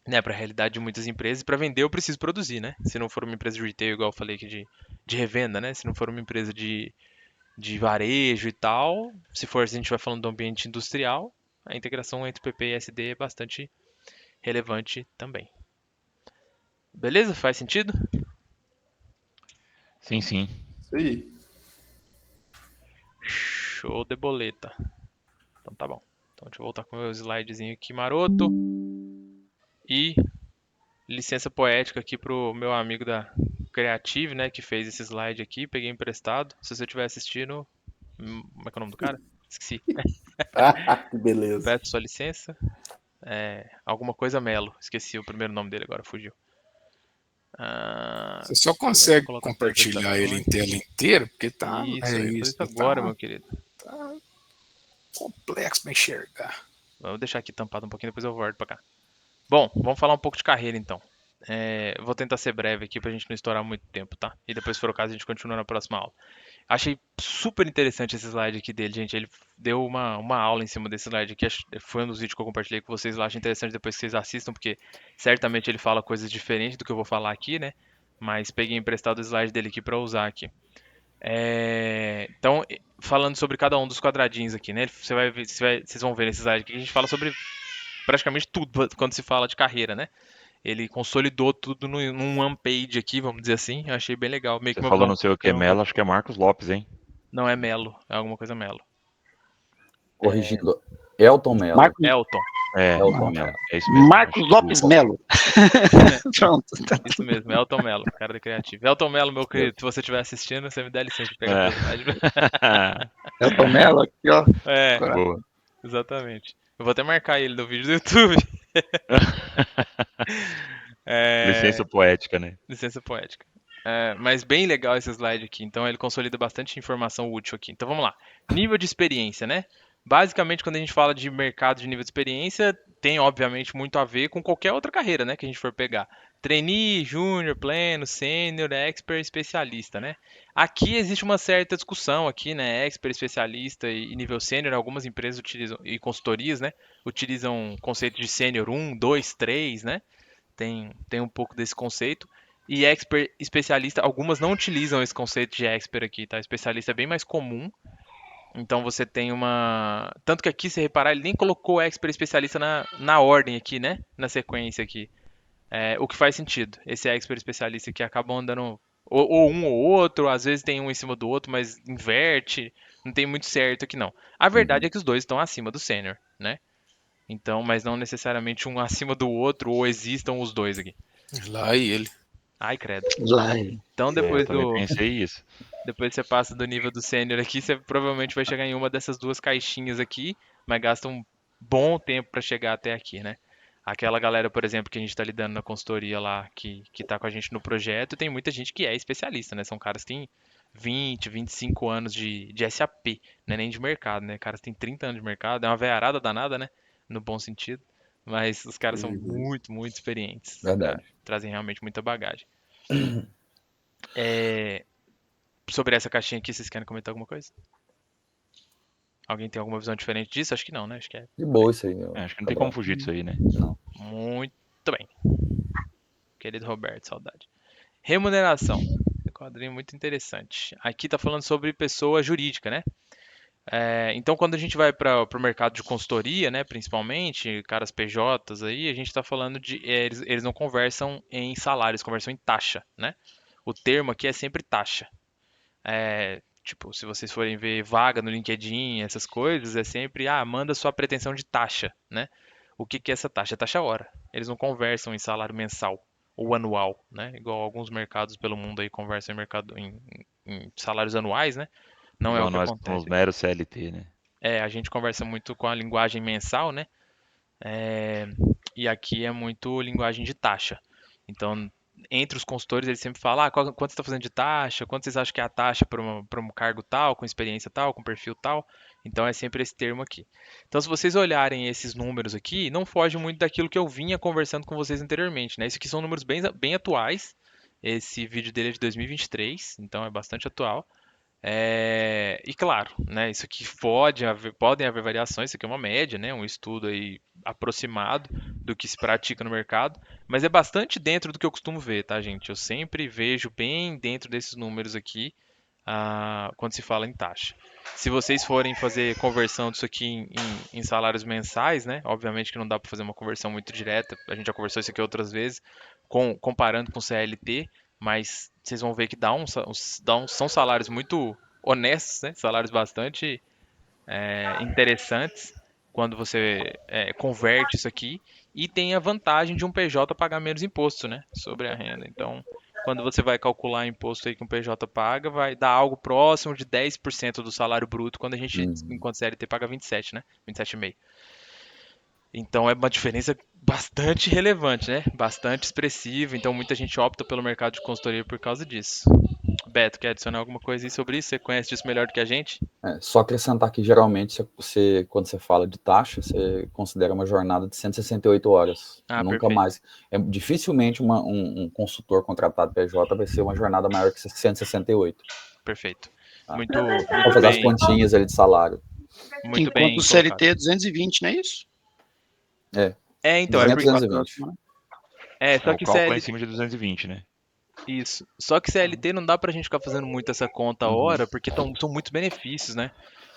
a realidade de muitas empresas, para vender eu preciso produzir, né? Se não for uma empresa de retail, igual eu falei aqui de revenda, né? Se não for uma empresa de varejo e tal, se for, se a gente vai falando do ambiente industrial, a integração entre PP e SD é bastante relevante também. Beleza? Faz sentido? Sim, sim. Isso aí. Show de boleta. Então tá bom. Então deixa eu voltar com o meu slidezinho aqui maroto. E licença poética aqui pro meu amigo da Creative, né, que fez esse slide aqui, peguei emprestado. Se você estiver assistindo, como é que é o nome do cara? Esqueci. Que beleza. Peço sua licença. Alguma coisa Melo. Esqueci o primeiro nome dele agora, fugiu. Você só consegue compartilhar ele em tela inteira, porque tá. Isso, eu ia fazer isso agora, meu querido. Tá complexo pra enxergar. Vou deixar aqui tampado um pouquinho, depois eu volto pra cá. Bom, vamos falar um pouco de carreira então. Vou tentar ser breve aqui pra gente não estourar muito tempo, tá? E depois, se for o caso, a gente continua na próxima aula. Achei super interessante esse slide aqui dele, gente. Ele deu uma aula em cima desse slide aqui. Foi um dos vídeos que eu compartilhei com vocês lá. Acho interessante depois que vocês assistam, porque certamente ele fala coisas diferentes do que eu vou falar aqui, né? Mas peguei emprestado o slide dele aqui pra usar aqui. Então, falando sobre cada um dos quadradinhos aqui, né? Vocês vão ver nesse slide aqui que a gente fala sobre praticamente tudo quando se fala de carreira, né? Ele consolidou tudo num one page aqui, vamos dizer assim. Eu achei bem legal. Meio que Você falou não sei o que, Melo, acho que é Marcos Lopes, hein? Não é Melo, é alguma coisa Melo. Corrigindo. Elton Melo. Elton. Elton Melo. Melo. É isso mesmo. Marcos Lopes Melo. Pronto. Isso mesmo, Elton Melo, cara da Creative. Elton Melo, meu querido, se você estiver assistindo, você me dá licença de pegar a slide. Elton Melo aqui, ó. Boa. Exatamente. Eu vou até marcar ele no vídeo do YouTube. Licença poética, né? Licença poética. Mas bem legal esse slide aqui. Então ele consolida bastante informação útil aqui. Então vamos lá. Nível de experiência, né? Basicamente, quando a gente fala de mercado de nível de experiência, tem obviamente muito a ver com qualquer outra carreira, né? Que a gente for pegar. Trainee, júnior, pleno, sênior, expert, especialista, né? Aqui existe uma certa discussão aqui, né? Expert, especialista e nível sênior. Algumas empresas utilizam, e consultorias, né? Utilizam conceito de sênior 1, 2, 3, né? Tem um pouco desse conceito. E expert, especialista, algumas não utilizam esse conceito de expert aqui, tá? Especialista é bem mais comum. Então você tem uma... Tanto que aqui, se reparar, ele nem colocou expert especialista na ordem aqui, né? Na sequência aqui. O que faz sentido. Esse expert especialista aqui acaba andando ou um ou outro, às vezes tem um em cima do outro, mas inverte. Não tem muito certo aqui, não. A verdade é que os dois estão acima do sênior, né? Então, mas não necessariamente um acima do outro, ou existam os dois aqui. Lá e ele. Ai, credo. Lá ele. Então, depois Eu também pensei isso. depois você passa do nível do sênior aqui, você provavelmente vai chegar em uma dessas duas caixinhas aqui, mas gasta um bom tempo para chegar até aqui, né? Aquela galera, por exemplo, que a gente está lidando na consultoria lá, que tá com a gente no projeto, tem muita gente que é especialista, né? São caras que têm 20, 25 anos de SAP, não é nem de mercado, né? Caras que têm 30 anos de mercado, é uma veiarada danada, né? No bom sentido. Mas os caras são muito, muito experientes. Verdade. Trazem realmente muita bagagem. Sobre essa caixinha aqui, vocês querem comentar alguma coisa? Alguém tem alguma visão diferente disso? Acho que não, né? Acho que é De boa isso aí, meu. Acho que não tem como fugir disso aí, né? Não. muito bem. Querido Roberto, saudade. Remuneração. Um quadrinho muito interessante. Aqui tá falando sobre pessoa jurídica, né? Então, quando a gente vai para o mercado de consultoria, né, principalmente, caras PJs aí, a gente está falando de... eles não conversam em salários, conversam em taxa, né? O termo aqui é sempre taxa. Tipo, se vocês forem ver vaga no LinkedIn, essas coisas, é sempre, manda sua pretensão de taxa, né? O que é essa taxa? É taxa hora. Eles não conversam em salário mensal ou anual, né? Igual alguns mercados pelo mundo aí conversam em salários anuais, né? Não é o que Nós acontece. somos meros CLT, né? A gente conversa muito com a linguagem mensal, né? E aqui é muito linguagem de taxa. Então, entre os consultores, eles sempre falam, quanto você está fazendo de taxa? Quanto vocês acham que é a taxa para um cargo tal, com experiência tal, com perfil tal? Então, é sempre esse termo aqui. Então, se vocês olharem esses números aqui, não foge muito daquilo que eu vinha conversando com vocês anteriormente, né? Isso aqui são números bem atuais, Esse vídeo dele é de 2023, então é bastante atual. E claro, né, isso aqui podem haver variações, isso aqui é uma média, né, um estudo aí aproximado do que se pratica no mercado, mas é bastante dentro do que eu costumo ver, tá, gente? Eu sempre vejo bem dentro desses números aqui, quando se fala em taxa. Se vocês forem fazer conversão disso aqui em salários mensais, né, obviamente que não dá para fazer uma conversão muito direta, a gente já conversou isso aqui outras vezes, comparando com CLT, mas vocês vão ver que são salários muito honestos, né? Salários bastante interessantes quando você converte isso aqui e tem a vantagem de um PJ pagar menos imposto, né? Sobre a renda. Então, quando você vai calcular o imposto aí que um PJ paga, vai dar algo próximo de 10% do salário bruto, quando a gente, enquanto CLT, paga 27, né? 27,5%. Então é uma diferença bastante relevante, né? Bastante expressiva. Então muita gente opta pelo mercado de consultoria por causa disso. Beto, quer adicionar alguma coisa aí sobre isso? Você conhece isso melhor do que a gente? Só acrescentar que geralmente quando você fala de taxa, você considera uma jornada de 168 horas. Nunca Perfeito. mais. Dificilmente um consultor contratado PJ vai ser uma jornada maior que 168. Perfeito. Tá? Muito Vou fazer as bem. continhas ali de salário. Muito bem Enquanto o CLT colocado. é 220, não é isso? Então, 220. só O que cálculo é em CLT, cima de 220, né? isso. Só que CLT não dá pra gente ficar fazendo muito essa conta a hora, porque são muitos benefícios, né?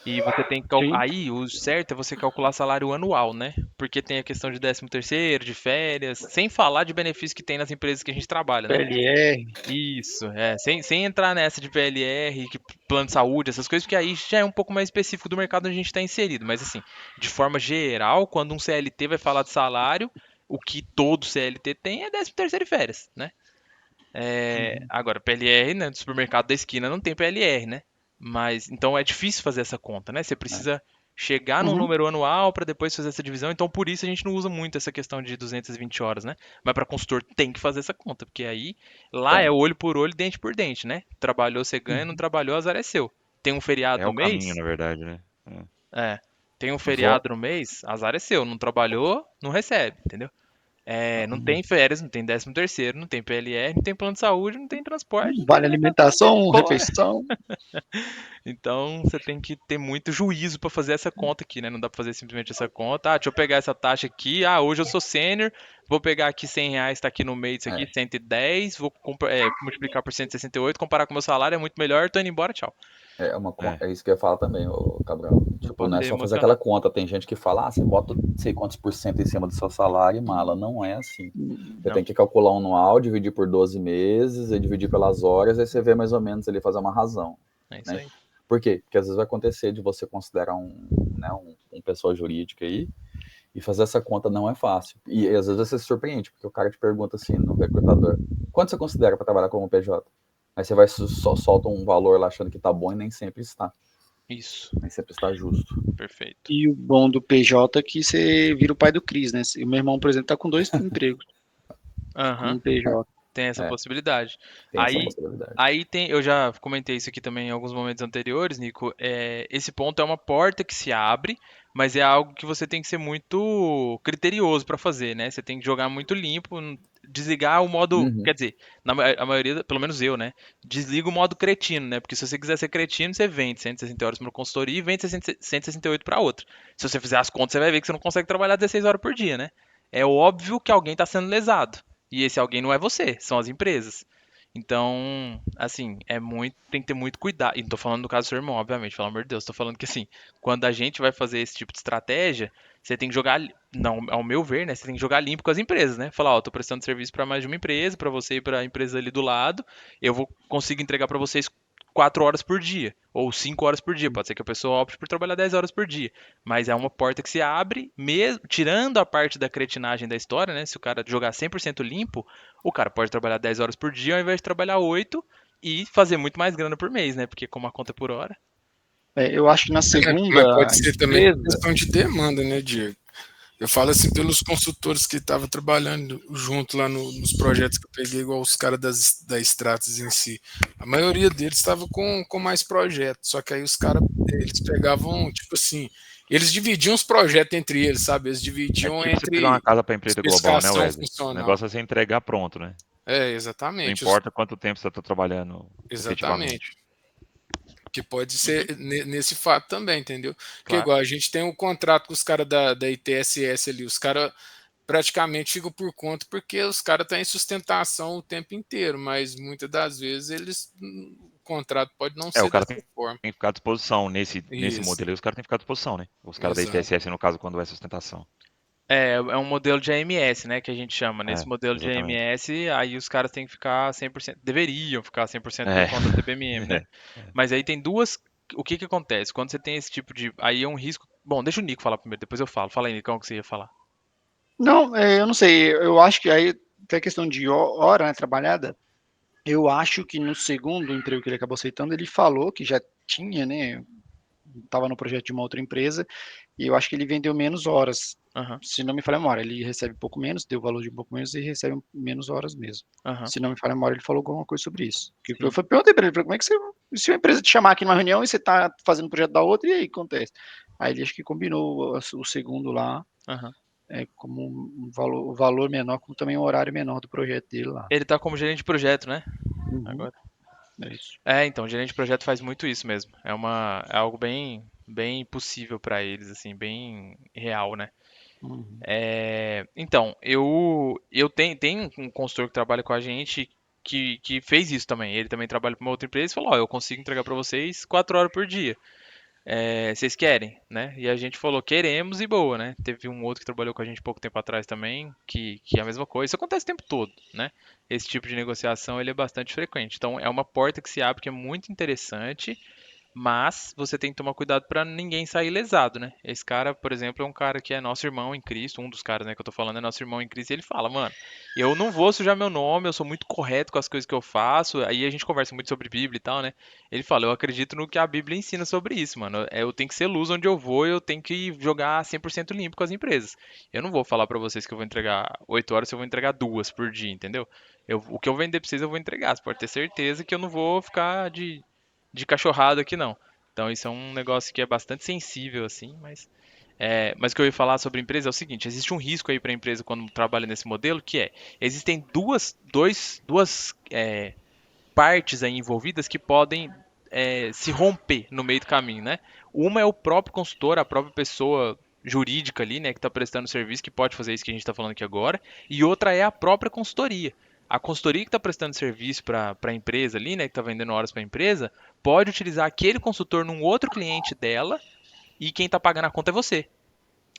E você tem que aí o certo é você calcular salário anual, né? Porque tem a questão de 13º, de férias, sem falar de benefícios que tem nas empresas que a gente trabalha, né? PLR. Isso, sem entrar nessa de PLR, plano de saúde, essas coisas, porque aí já é um pouco mais específico do mercado onde a gente está inserido. Mas assim, de forma geral, quando um CLT vai falar de salário, o que todo CLT tem é 13º e férias, né? Agora, PLR, né, do supermercado da esquina não tem PLR, né? Mas, então é difícil fazer essa conta, né? Você precisa chegar num número anual para depois fazer essa divisão. Então, por isso a gente não usa muito essa questão de 220 horas, né? Mas para consultor tem que fazer essa conta, porque aí lá é olho por olho, dente por dente, né? Trabalhou, você ganha, não trabalhou, azar é seu. Tem um feriado É no o caminho, mês? na verdade, né? Tem um feriado no mês, azar é seu. Não trabalhou, não recebe, entendeu? Não tem férias, não tem 13º, não tem PLR, não tem plano de saúde, não tem transporte. Vale alimentação, Porra. refeição. Então você tem que ter muito juízo para fazer essa conta aqui, né? Não dá para fazer simplesmente essa conta. Deixa eu pegar essa taxa aqui. Hoje eu sou sênior, vou pegar aqui R$100, tá aqui no meio disso aqui, 110, vou multiplicar por 168, comparar com o meu salário, é muito melhor, tô indo embora, tchau. É isso que eu ia falar também, Cabral. Tipo, não é só fazer aquela conta. Tem gente que fala, você bota não sei quantos por cento em cima do seu salário e mala. Não é assim. Você tem que calcular um anual, dividir por 12 meses, e dividir pelas horas, aí você vê mais ou menos ali, fazer uma razão. É isso aí. Por quê? Porque às vezes vai acontecer de você considerar um pessoa jurídica aí, e fazer essa conta não é fácil. E às vezes você se surpreende, porque o cara te pergunta assim no recrutador, quanto você considera para trabalhar como PJ? Aí você vai solta um valor lá achando que tá bom e nem sempre está. Isso. Nem sempre está justo. Perfeito. E o bom do PJ é que você vira o pai do Cris, né? O meu irmão, por exemplo, tá com 2 empregos. Com PJ. Tem essa possibilidade. Tem essa possibilidade. Aí eu já comentei isso aqui também em alguns momentos anteriores, Nico. Esse ponto é uma porta que se abre, mas é algo que você tem que ser muito criterioso para fazer, né? Você tem que jogar muito limpo, desligar o modo, quer dizer, a maioria, pelo menos eu, né? Desliga o modo cretino, né? Porque se você quiser ser cretino, você vende 160 horas para uma consultoria e vende 168 para outra. Se você fizer as contas, você vai ver que você não consegue trabalhar 16 horas por dia, né? É óbvio que alguém está sendo lesado. E esse alguém não é você, são as empresas. Então, assim, tem que ter muito cuidado. E não tô falando do caso do seu irmão, obviamente, pelo amor de Deus. Tô falando que, assim, quando a gente vai fazer esse tipo de estratégia, você tem que jogar, não, ao meu ver, né? Você tem que jogar limpo com as empresas, né? Falar, tô prestando serviço para mais de uma empresa, para você e para a empresa ali do lado. Eu vou conseguir entregar para vocês 4 horas por dia, ou 5 horas por dia. Pode ser que a pessoa opte por trabalhar 10 horas por dia. Mas é uma porta que se abre, mesmo tirando a parte da cretinagem da história, né? Se o cara jogar 100% limpo, o cara pode trabalhar 10 horas por dia ao invés de trabalhar 8 e fazer muito mais grana por mês, né? Porque como a conta é por hora. Eu acho que na segunda. Mas pode ser também questão de demanda, né, Diego? Eu falo assim pelos consultores que estavam trabalhando junto lá nos projetos que eu peguei, igual os caras da Stratas em si. A maioria deles estava com mais projetos, só que aí os caras, eles pegavam, tipo assim, Eles dividiam os projetos entre eles, sabe? Eles É dividiam tipo você pegar uma entre casa para empresa global, né, especificação Wesley? O funcional. negócio é você entregar pronto, né? Não Exatamente. importa quanto tempo você está trabalhando efetivamente. Exatamente. Que pode ser nesse fato também, entendeu? Porque Claro. igual a gente tem um contrato com os caras da ITSS ali, os caras praticamente ficam por conta porque os caras estão em sustentação o tempo inteiro, mas muitas das vezes o contrato pode não O ser cara dessa forma. tem que ficar à disposição. Nesse Isso, modelo aí, os caras têm que ficar à disposição, né? Os caras da exato. ITSS, no caso, quando é sustentação. É um modelo de AMS, né, que a gente chama. Nesse modelo de Exatamente. AMS, aí os caras têm que ficar 100%, deveriam ficar 100% É. por conta do CPMM, né? Mas aí tem duas, o que que acontece? Quando você tem esse tipo de, aí é um risco. Bom, deixa o Nico falar primeiro, depois eu falo. Fala aí, Nicão, o que você ia falar. Não, eu não sei, eu acho que aí tem a questão de hora, né, trabalhada. Eu acho que no segundo emprego que ele acabou aceitando, ele falou que já tinha, né, estava no projeto de uma outra empresa, e eu acho que ele vendeu menos horas. Aham, Se não me falha a memória, ele recebe um pouco menos, deu o valor de um pouco menos e recebe menos horas mesmo. aham, Se não me falha a memória, ele falou alguma coisa sobre isso. sim. Eu perguntei para ele, como é que você, se uma empresa te chamar aqui numa reunião e você está fazendo o projeto da outra, e aí acontece? Aí ele acho que combinou o segundo lá, Aham. como o valor menor, como também o horário menor do projeto dele lá. Ele tá como gerente de projeto, né? Uhum, Agora. é isso. Então, gerente de projeto faz muito isso mesmo. É algo bem possível para eles, assim, bem real, né? Uhum. Então, eu tenho um consultor que trabalha com a gente que fez isso também. Ele também trabalha para uma outra empresa e falou: Ó, eu consigo entregar para vocês 4 horas por dia. Vocês querem, né? E a gente falou: queremos e boa, né? Teve um outro que trabalhou com a gente pouco tempo atrás também, que é a mesma coisa. Isso acontece o tempo todo, né? Esse tipo de negociação ele é bastante frequente. Então, é uma porta que se abre que é muito interessante. Mas você tem que tomar cuidado para ninguém sair lesado, né? Esse cara, por exemplo, é um cara que é nosso irmão em Cristo, um dos caras, né, que eu tô falando é nosso irmão em Cristo, e ele fala, mano, eu não vou sujar meu nome, eu sou muito correto com as coisas que eu faço. Aí a gente conversa muito sobre Bíblia e tal, né? Ele fala, eu acredito no que a Bíblia ensina sobre isso, mano. Eu tenho que ser luz onde eu vou, eu tenho que jogar 100% limpo com as empresas. Eu não vou falar para vocês que eu vou entregar 8 horas se eu vou entregar 2 por dia, entendeu? O que eu vender pra vocês eu vou entregar. Você pode ter certeza que eu não vou ficar de cachorrada aqui, não. Então isso é um negócio que é bastante sensível, assim, mas o que eu ia falar sobre a empresa é o seguinte, existe um risco aí para a empresa quando trabalha nesse modelo, que existem duas partes aí envolvidas que podem se romper no meio do caminho, né? Uma é o próprio consultor, a própria pessoa jurídica ali, né, que está prestando serviço, que pode fazer isso que a gente está falando aqui agora, e outra é a própria consultoria. A consultoria que está prestando serviço para a empresa ali, né, que está vendendo horas para a empresa, pode utilizar aquele consultor num outro cliente dela e quem está pagando a conta é você,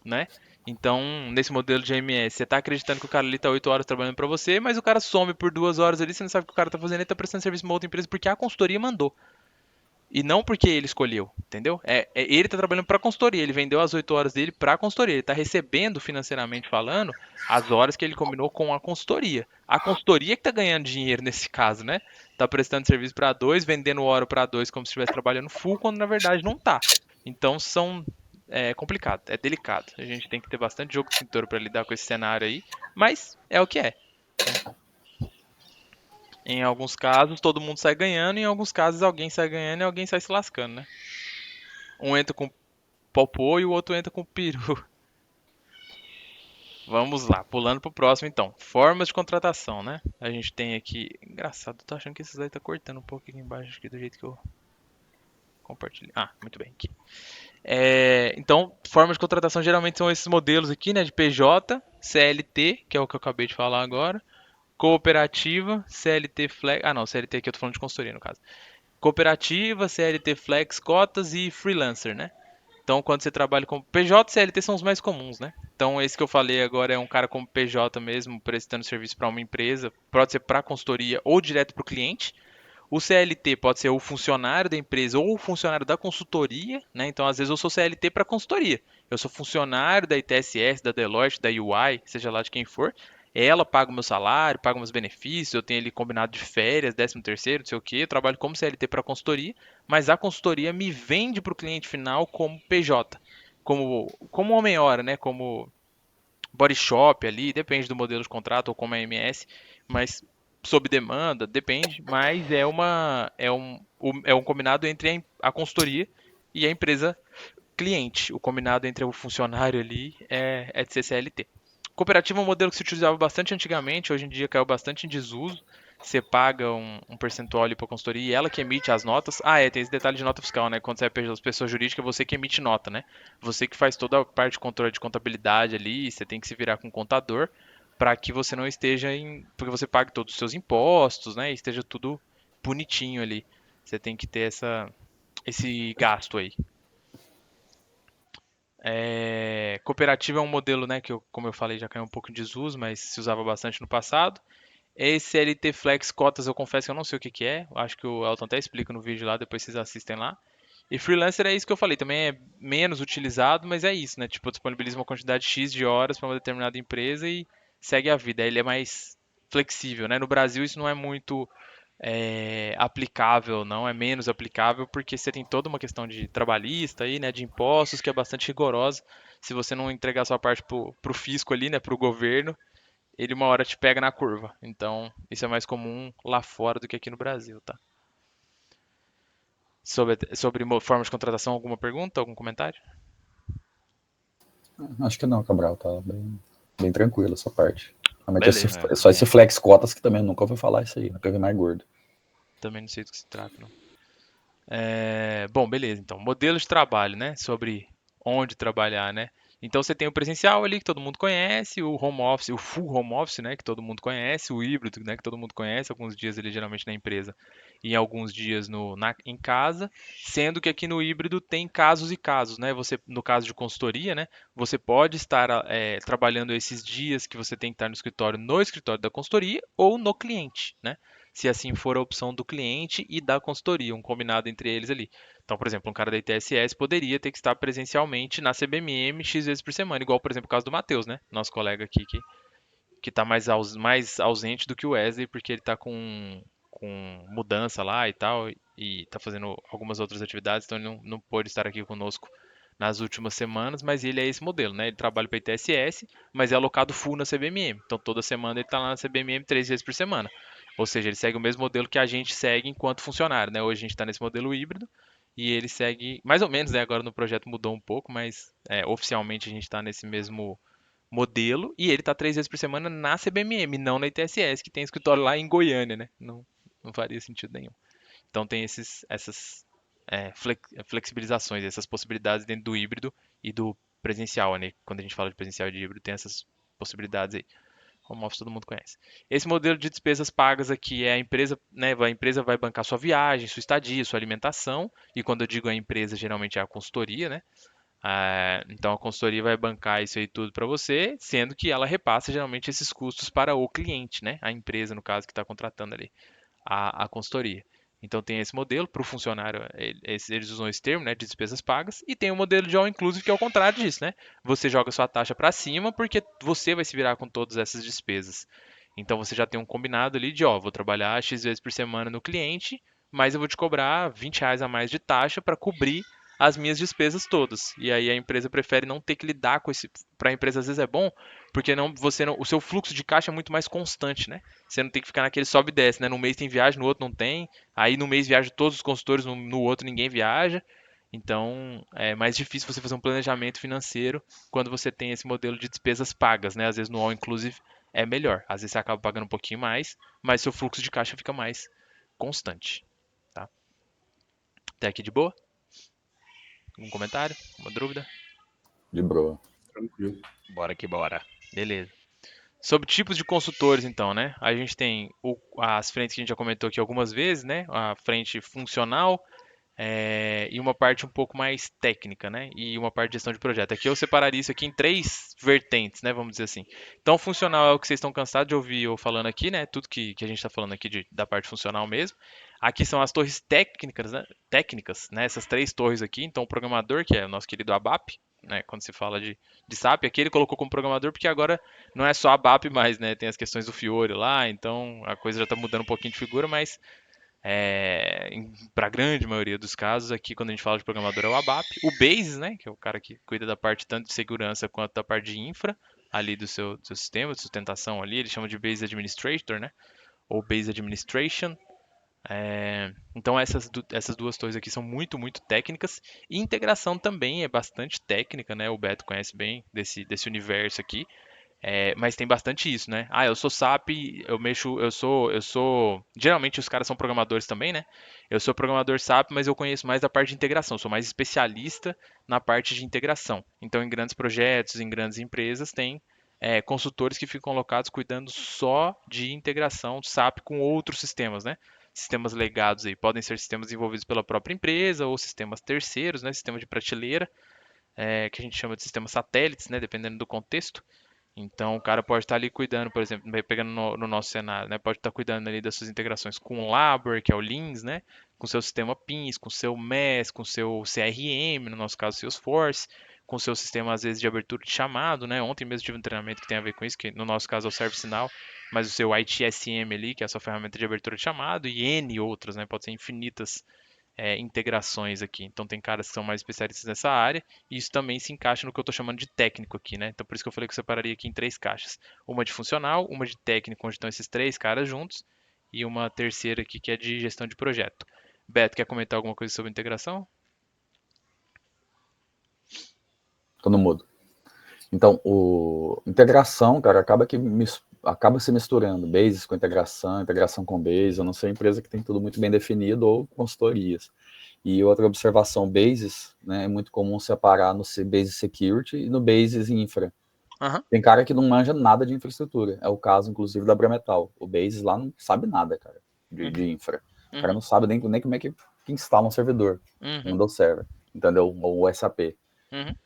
né? Então, nesse modelo de AMS, você está acreditando que o cara ali está 8 horas trabalhando para você, mas o cara some por 2 horas ali, você não sabe o que o cara está fazendo, ele está prestando serviço para uma outra empresa porque a consultoria mandou. E não porque ele escolheu, entendeu? Ele está trabalhando para a consultoria, ele vendeu as 8 horas dele para a consultoria, ele está recebendo financeiramente falando as horas que ele combinou com a consultoria. A consultoria que está ganhando dinheiro nesse caso, né? Está prestando serviço para dois, vendendo hora para dois como se estivesse trabalhando full, quando na verdade não está. Então é complicado, é delicado. A gente tem que ter bastante jogo de cintura para lidar com esse cenário aí, mas é o que é. Em alguns casos, todo mundo sai ganhando, em alguns casos, alguém sai ganhando e alguém sai se lascando, né? Um entra com popô e o outro entra com peru. Vamos lá, pulando pro próximo então. Formas de contratação, né? A gente tem aqui. Engraçado, tô achando que esses aí tá cortando um pouco aqui embaixo aqui do jeito que eu compartilhei. Ah, muito bem aqui. Então, formas de contratação geralmente são esses modelos aqui, né? De PJ, CLT, que é o que eu acabei de falar agora. Cooperativa, CLT Flex. Ah, não, CLT aqui eu tô falando de consultoria no caso. Cooperativa, CLT Flex, cotas e freelancer, né? Então, quando você trabalha com PJ e CLT são os mais comuns, né? Então, esse que eu falei agora é um cara como PJ mesmo, prestando serviço para uma empresa, pode ser para consultoria ou direto para o cliente. O CLT pode ser o funcionário da empresa ou o funcionário da consultoria, né? Então, às vezes eu sou CLT para consultoria. Eu sou funcionário da ITSS, da Deloitte, da UI, seja lá de quem for. Ela paga o meu salário, paga meus benefícios, eu tenho ali combinado de férias, 13º, não sei o quê. Eu trabalho como CLT para consultoria, mas a consultoria me vende para o cliente final como PJ, como homem-hora, né? Como body shop ali, depende do modelo de contrato ou como é MS, mas sob demanda, depende, mas é um combinado entre a consultoria e a empresa cliente. O combinado entre o funcionário ali é de ser CLT. Cooperativa é um modelo que se utilizava bastante antigamente, hoje em dia caiu bastante em desuso. Você paga um percentual ali para a consultoria e ela que emite as notas. Tem esse detalhe de nota fiscal, né? Quando você é pessoa jurídica, é você que emite nota, né? Você que faz toda a parte de controle de contabilidade ali, você tem que se virar com o contador para que você não esteja porque você pague todos os seus impostos, né? E esteja tudo bonitinho ali. Você tem que ter esse gasto aí. Cooperativa é um modelo, né, que como eu falei, já caiu um pouco em desuso, mas se usava bastante no passado. Esse LT Flex Cotas, eu confesso que eu não sei o que que é. Acho que o Elton até explica no vídeo lá, depois vocês assistem lá. E freelancer é isso que eu falei, também é menos utilizado, mas é isso, né? Tipo, disponibiliza uma quantidade X de horas para uma determinada empresa e segue a vida. Ele é mais flexível, né? No Brasil isso não é muito aplicável, não é menos aplicável, porque você tem toda uma questão de trabalhista aí, né, de impostos, que é bastante rigorosa. Se você não entregar sua parte pro fisco ali, né, pro governo, ele uma hora te pega na curva. Então, isso é mais comum lá fora do que aqui no Brasil, tá? Sobre forma de contratação, alguma pergunta, algum comentário? Acho que não, Cabral, tá bem tranquilo essa parte. Realmente Beleza. só esse flex cotas que também nunca ouvi falar isso aí, nunca vi mais gordo. Também não sei do que se trata, não. Bom, beleza. Então, modelo de trabalho, né? Sobre onde trabalhar, né? Então você tem o presencial ali que todo mundo conhece, o home office, o full home office, né, que todo mundo conhece, o híbrido, né, que todo mundo conhece, alguns dias ele geralmente na empresa e alguns dias em casa, sendo que aqui no híbrido tem casos e casos, né? Você, no caso de consultoria, né, você pode estar trabalhando esses dias que você tem que estar no escritório da consultoria ou no cliente, né? Se assim for a opção do cliente e da consultoria, um combinado entre eles ali. Então, por exemplo, um cara da ITSS poderia ter que estar presencialmente na CBMM X vezes por semana, igual, por exemplo, o caso do Matheus, né? Nosso colega aqui que está mais ausente do que o Wesley, porque ele está com mudança lá e tal, e está fazendo algumas outras atividades, então ele não pôde estar aqui conosco nas últimas semanas, mas ele é esse modelo, né? Ele trabalha para a ITSS, mas é alocado full na CBMM. Então toda semana ele está lá na CBMM 3 vezes por semana. Ou seja, ele segue o mesmo modelo que a gente segue enquanto funcionário, né? Hoje a gente está nesse modelo híbrido e ele segue mais ou menos, né? Agora no projeto mudou um pouco, mas oficialmente a gente está nesse mesmo modelo e ele está 3 vezes por semana na CBMM, não na ITSS, que tem escritório lá em Goiânia, né? Não faria sentido nenhum. Então tem essas flexibilizações, essas possibilidades dentro do híbrido e do presencial, né? Quando a gente fala de presencial e de híbrido, tem essas possibilidades aí. Home office todo mundo conhece. Esse modelo de despesas pagas aqui é a empresa, né? A empresa vai bancar sua viagem, sua estadia, sua alimentação. E quando eu digo a empresa, geralmente é a consultoria, né? Então a consultoria vai bancar isso aí tudo para você, sendo que ela repassa geralmente esses custos para o cliente, né? A empresa, no caso, que está contratando ali a consultoria. Então tem esse modelo para o funcionário, eles usam esse termo, né, de despesas pagas, e tem o modelo de all inclusive que é o contrário disso, né? Você joga sua taxa para cima porque você vai se virar com todas essas despesas. Então você já tem um combinado ali de, vou trabalhar X vezes por semana no cliente, mas eu vou te cobrar R$ 20 a mais de taxa para cobrir as minhas despesas todas. E aí a empresa prefere não ter que lidar com esse. Para a empresa às vezes é bom, porque o seu fluxo de caixa é muito mais constante, né? Você não tem que ficar naquele sobe e desce, né? No mês tem viagem, no outro não tem. Aí no mês viajam todos os consultores, no outro ninguém viaja. Então é mais difícil você fazer um planejamento financeiro quando você tem esse modelo de despesas pagas, né? Às vezes no all inclusive é melhor. Às vezes você acaba pagando um pouquinho mais, mas seu fluxo de caixa fica mais constante, tá? Até aqui de boa? Algum comentário? Uma dúvida? De boa. Tranquilo. Bora que bora. Beleza. Sobre tipos de consultores, então, né? A gente tem as frentes que a gente já comentou aqui algumas vezes, né? A frente funcional e uma parte um pouco mais técnica, né? E uma parte de gestão de projeto. Aqui eu separaria isso aqui em 3 vertentes, né? Vamos dizer assim. Então, funcional é o que vocês estão cansados de ouvir eu falando aqui, né? Tudo que a gente está falando aqui da parte funcional mesmo. Aqui são as torres técnicas, né? Essas 3 torres aqui. Então, o programador, que é o nosso querido ABAP, né? Quando se fala de SAP, aqui ele colocou como programador porque agora não é só ABAP mais, né? Tem as questões do Fiori lá, então a coisa já está mudando um pouquinho de figura, mas para a grande maioria dos casos, aqui quando a gente fala de programador é o ABAP. O Basis, né, que é o cara que cuida da parte tanto de segurança quanto da parte de infra, ali do seu sistema de sustentação ali, eles chamam de Basis Administrator, né, ou Basis Administration. Então essas duas torres aqui são muito, muito técnicas. E integração também é bastante técnica, né? O Beto conhece bem desse universo aqui. Mas tem bastante isso, né? Eu sou SAP, eu mexo, eu sou. Geralmente os caras são programadores também, né? Eu sou programador SAP, mas eu conheço mais da parte de integração, sou mais especialista na parte de integração. Então, em grandes projetos, em grandes empresas, tem consultores que ficam alocados cuidando só de integração SAP com outros sistemas, né? Sistemas legados aí, podem ser sistemas desenvolvidos pela própria empresa ou sistemas terceiros, né? Sistema de prateleira, que a gente chama de sistemas satélites, né? Dependendo do contexto. Então, o cara pode estar ali cuidando, por exemplo, pegando no nosso cenário, né? Pode estar cuidando ali das suas integrações com o Labor, que é o Lins, né? Com o seu sistema PINS, com o seu MES, com o seu CRM, no nosso caso, Salesforce, com o seu sistema, às vezes, de abertura de chamado, né? Ontem mesmo tive um treinamento que tem a ver com isso, que no nosso caso é o ServiceNow, mas o seu ITSM ali, que é a sua ferramenta de abertura de chamado, e N outras, né? Pode ser infinitas integrações aqui. Então tem caras que são mais especialistas nessa área e isso também se encaixa no que eu estou chamando de técnico aqui, né? Então por isso que eu falei que eu separaria aqui em três caixas. Uma de funcional, uma de técnico, onde estão esses três caras juntos, e uma terceira aqui que é de gestão de projeto. Beto, quer comentar alguma coisa sobre integração? Tô no mudo. Então, integração, cara, acaba se misturando bases com integração com base. Eu não sei empresa que tem tudo muito bem definido ou consultorias. E outra observação, bases, né, é muito comum separar no base security e no bases infra. Tem cara que não manja nada de infraestrutura. É o caso, inclusive, da Brametal. O bases lá não sabe nada, cara, de infra. O cara não sabe nem como é que instala um servidor, um Windows Server, entendeu? Ou o SAP.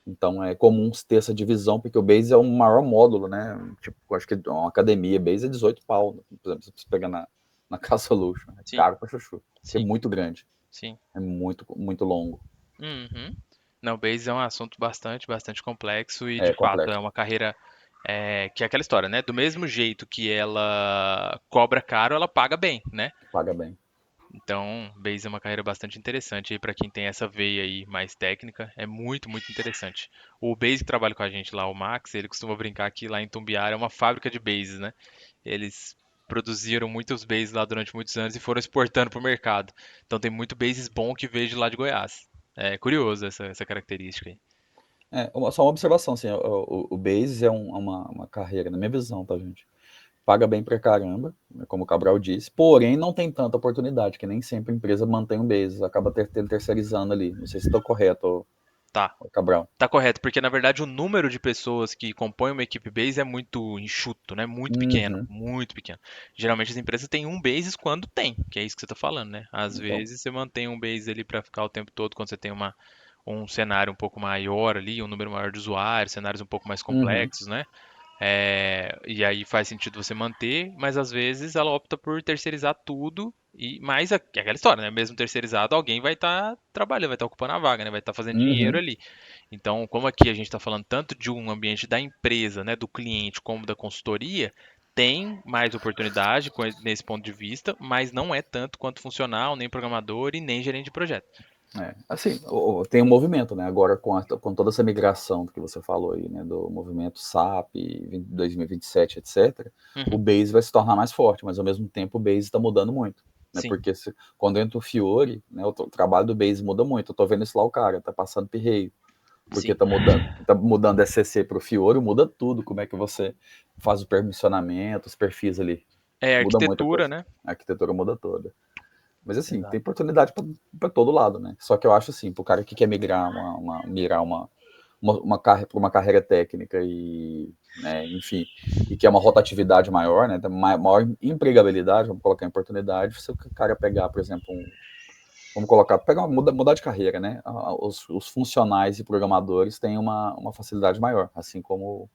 Então é comum ter essa divisão, porque o Base é o maior módulo, né? Tipo, eu acho que uma academia Base é 18 pau, por exemplo, se você pegar na Casa Solution. É caro pra chuchu. É muito grande. Sim. É muito, muito longo. Não, o Base é um assunto bastante, bastante complexo e, de fato, é uma carreira que é aquela história, né? Do mesmo jeito que ela cobra caro, ela paga bem, né? Paga bem. Então, Base é uma carreira bastante interessante aí para quem tem essa veia aí mais técnica, é muito, muito interessante. O Base que trabalha com a gente lá, o Max, ele costuma brincar que lá em Tumbiara é uma fábrica de bases, né? Eles produziram muitos bases lá durante muitos anos e foram exportando para o mercado. Então tem muito bases bom que veio de lá de Goiás. É curioso essa característica aí. Só uma observação, assim, o Base é uma carreira, na minha visão, tá, gente? Paga bem pra caramba, como o Cabral disse, porém não tem tanta oportunidade, que nem sempre a empresa mantém um base, acaba terceirizando ali. Não sei se estou correto, Cabral. Tá correto, porque na verdade o número de pessoas que compõem uma equipe base é muito enxuto, né? Muito pequeno, muito pequeno. Geralmente as empresas têm um base quando tem, que é isso que você tá falando, né? Às vezes você mantém um base ali para ficar o tempo todo quando você tem um cenário um pouco maior ali, um número maior de usuários, cenários um pouco mais complexos, né? E aí faz sentido você manter, mas às vezes ela opta por terceirizar tudo e mais aquela história, né? Mesmo terceirizado, alguém vai estar trabalhando, vai estar ocupando a vaga, né? Vai estar fazendo dinheiro ali. Então, como aqui a gente está falando tanto de um ambiente da empresa, né, do cliente, como da consultoria, tem mais oportunidade nesse ponto de vista, mas não é tanto quanto funcional, nem programador e nem gerente de projeto. Assim, tem um movimento, né? Agora com toda essa migração que você falou aí, né? Do movimento SAP 2027, etc. O Base vai se tornar mais forte, mas ao mesmo tempo o Base está mudando muito, né? Porque quando entra o Fiori, né? O trabalho do Base muda muito. Eu tô vendo isso lá, o cara tá passando pirreio, porque tá mudando SCC pro Fiori, muda tudo. Como é que você faz o permissionamento, os perfis ali? Muda arquitetura, né? A arquitetura muda toda. Mas assim, tem oportunidade para todo lado, né? Só que eu acho assim, pro cara que quer migrar uma carreira técnica e, né, enfim, e que é uma rotatividade maior, né? Maior empregabilidade, vamos colocar em oportunidade, se o cara pegar, por exemplo, mudar de carreira, né? Os funcionais e programadores têm uma facilidade maior, assim como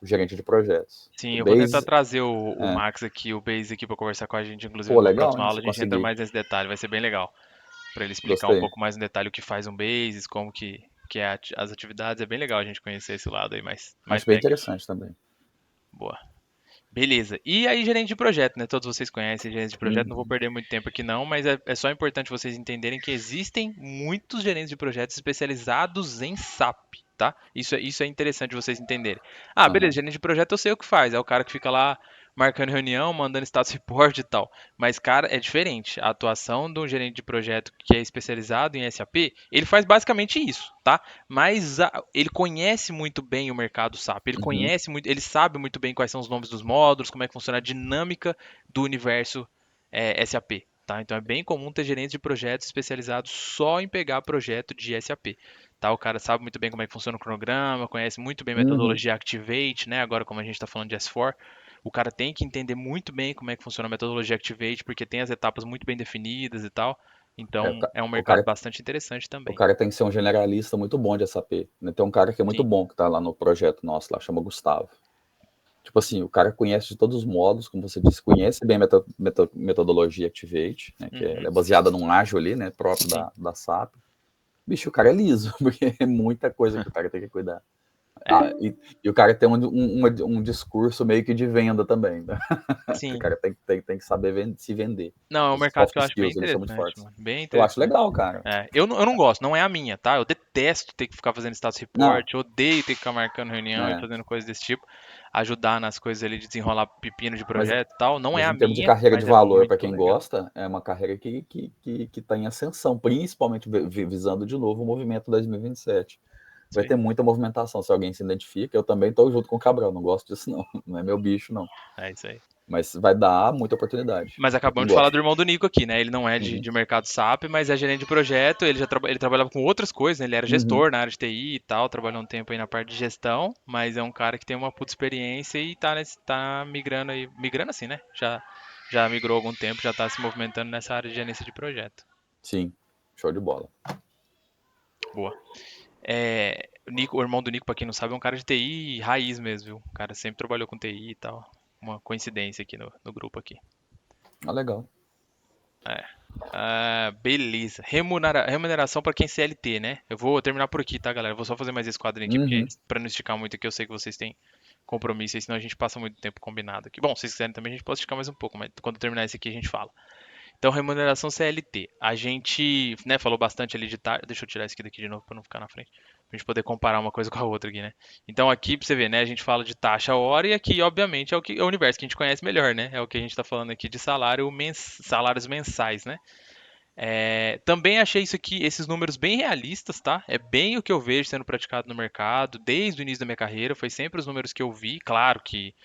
o gerente de projetos. Sim, eu vou tentar trazer o Max aqui, o Base aqui para conversar com a gente, inclusive na próxima aula a gente entra mais nesse detalhe, vai ser bem legal. Para ele explicar um pouco mais no detalhe o que faz um Base, como que é as atividades, é bem legal a gente conhecer esse lado aí mais Acho bem interessante também. Boa. Beleza. E aí, gerente de projeto, né? Todos vocês conhecem gerente de projeto, não vou perder muito tempo aqui não, mas é só importante vocês entenderem que existem muitos gerentes de projetos especializados em SAP, tá? Isso é interessante vocês entenderem. Beleza, gerente de projeto eu sei o que faz, é o cara que fica lá marcando reunião, mandando status report e tal. Mas, cara, é diferente. A atuação de um gerente de projeto que é especializado em SAP, ele faz basicamente isso, tá? Mas ele conhece muito bem o mercado SAP. Ele Uhum. conhece muito, ele sabe muito bem quais são os nomes dos módulos, como é que funciona a dinâmica do universo SAP. Tá? Então é bem comum ter gerentes de projetos especializados só em pegar projeto de SAP. Tá? O cara sabe muito bem como é que funciona o cronograma, conhece muito bem a Uhum. metodologia Activate, né? Agora, como a gente está falando de S4, o cara tem que entender muito bem como é que funciona a metodologia Activate, porque tem as etapas muito bem definidas e tal. É, Então, é um o mercado cara, bastante interessante o também. cara tem que ser um generalista muito bom de SAP, né? Tem um cara que é muito Sim. bom que tá lá no projeto nosso, lá, chama Gustavo. Tipo assim, o cara conhece de todos os modos, como você disse, conhece bem a metodologia Activate, né, que Uhum. é baseada num ágil ali, né, próprio Sim. da SAP. Bicho, o cara é liso, porque é muita coisa que o cara tem que cuidar. É, E o cara tem um discurso meio que de venda também, né? Que o sim. cara tem que saber se vender. Não, é um Os mercado soft que eu acho bem skills, eles são muito interessante, fortes. mano. Bem Eu acho interessante. legal, cara. Eu não gosto, não é a minha, tá? Eu detesto ter que ficar fazendo status Não, report, eu odeio ter que ficar marcando reunião e é. fazendo coisas desse tipo, ajudar nas coisas ali de desenrolar pepino de Mas, projeto e tal. Não é mas a em termos de minha, carreira de mas é valor, para muito quem legal. gosta, é uma carreira que tá em ascensão, principalmente visando de novo o movimento 2027. Isso Vai aí. ter muita movimentação, se alguém se identifica. Eu também estou junto com o Cabral, não gosto disso não. Não é meu bicho, não. É isso aí. Mas vai dar muita oportunidade Mas para quem acabamos de falar do gosta. irmão do Nico aqui, né? Ele não é de, Uhum. de mercado SAP, mas é gerente de projeto. Ele trabalhava com outras coisas, né? Ele era Uhum. gestor na área de TI e tal, trabalhou um tempo aí na parte de gestão, mas é um cara que tem uma puta experiência e tá migrando aí. Migrando assim, né? Já migrou há algum tempo, já tá se movimentando nessa área de gerência de projeto. Sim, show de bola. Boa. O irmão do Nico, pra quem não sabe, é um cara de TI raiz mesmo, viu? O cara sempre trabalhou com TI e tal. Uma coincidência aqui no grupo aqui. Ah, legal. Beleza. Remuneração para quem é CLT, né? Eu vou terminar por aqui, tá, galera? Eu vou só fazer mais esse quadrinho aqui, porque Uhum. para não esticar muito aqui, eu sei que vocês têm compromisso, aí, senão a gente passa muito tempo combinado aqui. Bom, se vocês quiserem também, a gente pode esticar mais um pouco, mas quando terminar esse aqui, a gente fala. Então, remuneração CLT. A gente, né, falou bastante ali de taxa. Deixa eu tirar isso aqui daqui de novo para não ficar na frente. Pra gente poder comparar uma coisa com a outra aqui, né? Então, aqui, pra você ver, né, a gente fala de taxa hora e aqui, obviamente, é o universo que a gente conhece melhor, né? É o que a gente tá falando aqui de salários mensais, né? Também achei isso aqui, esses números bem realistas, tá? É bem o que eu vejo sendo praticado no mercado desde o início da minha carreira. Foi sempre os números que eu vi, claro que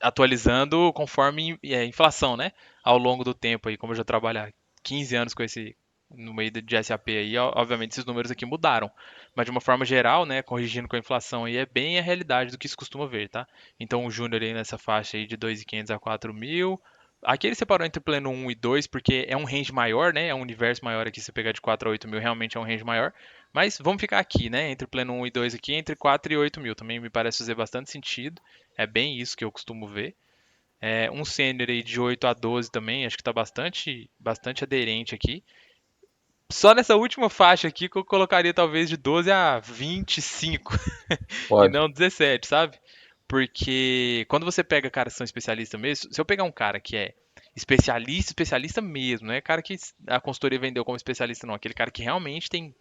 atualizando conforme inflação, né? Ao longo do tempo aí, como eu já trabalho há 15 anos com esse no meio de SAP aí, obviamente esses números aqui mudaram. Mas de uma forma geral, né, corrigindo com a inflação aí, é bem a realidade do que se costuma ver, tá? Então o júnior aí nessa faixa aí de 2.500 a 4.000. Aqui ele separou entre plano 1 e 2 porque é um range maior, né? É um universo maior aqui, se pegar de 4 a 8 mil, realmente é um range maior. Mas vamos ficar aqui, né? Entre plano 1 e 2 aqui, entre 4 e 8 mil. Também me parece fazer bastante sentido. É bem isso que eu costumo ver. Um sênior aí de 8 a 12 também, acho que está bastante aderente aqui. Só nessa última faixa aqui que eu colocaria talvez de 12 a 25 e Pode. não 17, sabe? Porque quando você pega caras que são especialistas mesmo, se eu pegar um cara que é especialista mesmo, não é cara que a consultoria vendeu como especialista, não. Aquele cara que realmente tem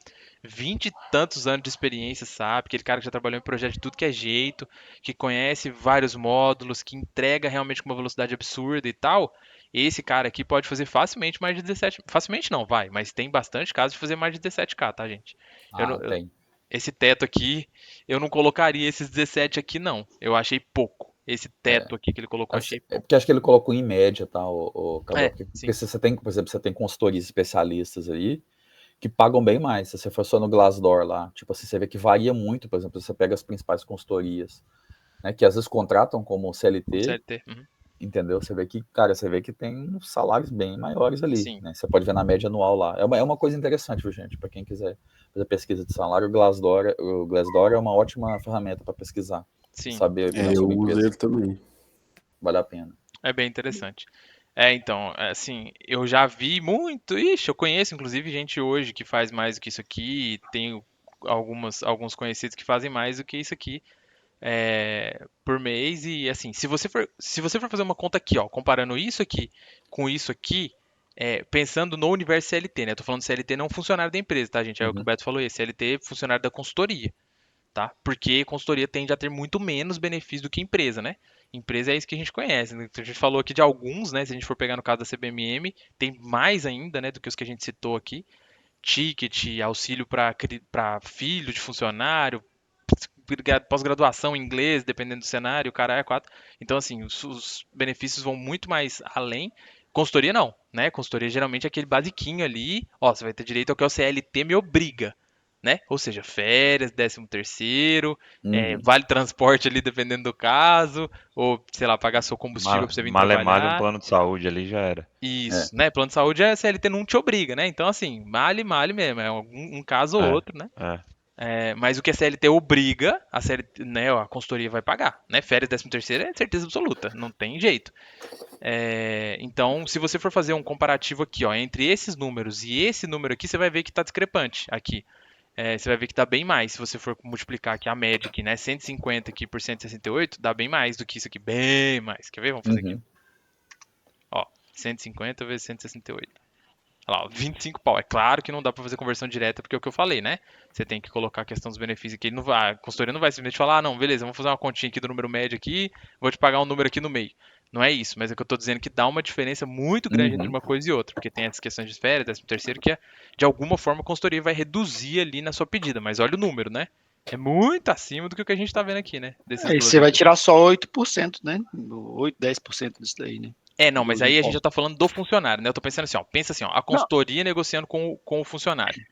20 e tantos anos de experiência, sabe? Aquele cara que já trabalhou em projeto de tudo que é jeito, que conhece vários módulos, que entrega realmente com uma velocidade absurda e tal. Esse cara aqui pode fazer facilmente mais de 17. Facilmente não, vai, mas tem bastante casos de fazer mais de 17K, tá, gente? Eu, Ah, tem. esse teto aqui, eu não colocaria esses 17 aqui, não. Eu achei pouco. Esse teto aqui que ele colocou, Assim, achei é pouco. porque acho que ele colocou em média, tá, o Cabral? Porque Sim. se você tem, por exemplo, você tem consultorias especialistas aí que pagam bem mais. Se você for só no Glassdoor lá, tipo assim, você vê que varia muito, por exemplo, você pega as principais consultorias, né, que às vezes contratam como Como CLT, CLT. Uhum. entendeu? Você vê que, cara, você vê que tem salários bem maiores ali, Sim, né? Você pode ver na média anual lá. É uma coisa interessante, viu, gente? Para quem quiser fazer pesquisa de salário, o Glassdoor é uma ótima ferramenta para pesquisar, sim. saber É, melhor eu sobre a uso empresa. ele também. Vale a pena. É bem interessante. Então, assim, eu já vi muito. Ixi, eu conheço inclusive gente hoje que faz mais do que isso aqui. Tenho alguns conhecidos que fazem mais do que isso aqui por mês. E assim, se você for fazer uma conta aqui, ó, comparando isso aqui com isso aqui, pensando no universo CLT, né? Eu tô falando CLT não funcionário da empresa, tá, gente? É o que o Uhum. Beto falou aí, CLT funcionário da consultoria. tá? Porque consultoria tende a ter muito menos benefício do que empresa, né? Empresa é isso que a gente conhece, né? A gente falou aqui de alguns, né? Se a gente for pegar no caso da CBMM, tem mais ainda, né, do que os que a gente citou aqui. Ticket, auxílio para filho de funcionário, pós-graduação em inglês, dependendo do cenário, o cara é 4. Então, assim, os benefícios vão muito mais além. Consultoria não, né? Consultoria geralmente é aquele basiquinho ali, ó, você vai ter direito ao que o CLT me obriga, né? Ou seja, férias, 13º, vale transporte ali dependendo do caso, ou, sei lá, pagar seu combustível pra você vir Malemalha um trabalhar. plano de saúde ali já era. Isso, né? Plano de saúde a CLT não te obriga, né? Então, assim, male mesmo, é um caso ou outro, né? Mas o que a CLT obriga, a CLT, né, a consultoria vai pagar, né? Férias 13º é certeza absoluta, não tem jeito. Então, se você for fazer um comparativo aqui, ó, entre esses números e esse número aqui, você vai ver que está discrepante aqui. Você vai ver que dá bem mais. Se você for multiplicar aqui a média aqui, né, 150 aqui por 168, dá bem mais do que isso aqui, bem mais. Quer ver? Vamos fazer aqui. Ó, 150 vezes 168. Olha lá, 25 pau. É claro que não dá para fazer conversão direta, porque é o que eu falei, né? Você tem que colocar a questão dos benefícios aqui. A consultoria não vai simplesmente falar, não, beleza, vamos fazer uma continha aqui do número médio aqui, vou te pagar um número aqui no meio. Não é isso, mas é que eu tô dizendo que dá uma diferença muito grande entre uma coisa e outra, porque tem essas questões de férias, 13º, que de alguma forma a consultoria vai reduzir ali na sua pedida, mas olha o número, né? É muito acima do que o que a gente tá vendo aqui, né? Aí você vai tirar só 8%, né? 8, 10% disso daí, né? Não, mas aí a gente já tá falando do funcionário, né? Eu tô pensando assim, ó, pensa assim, ó, a consultoria negociando com o funcionário.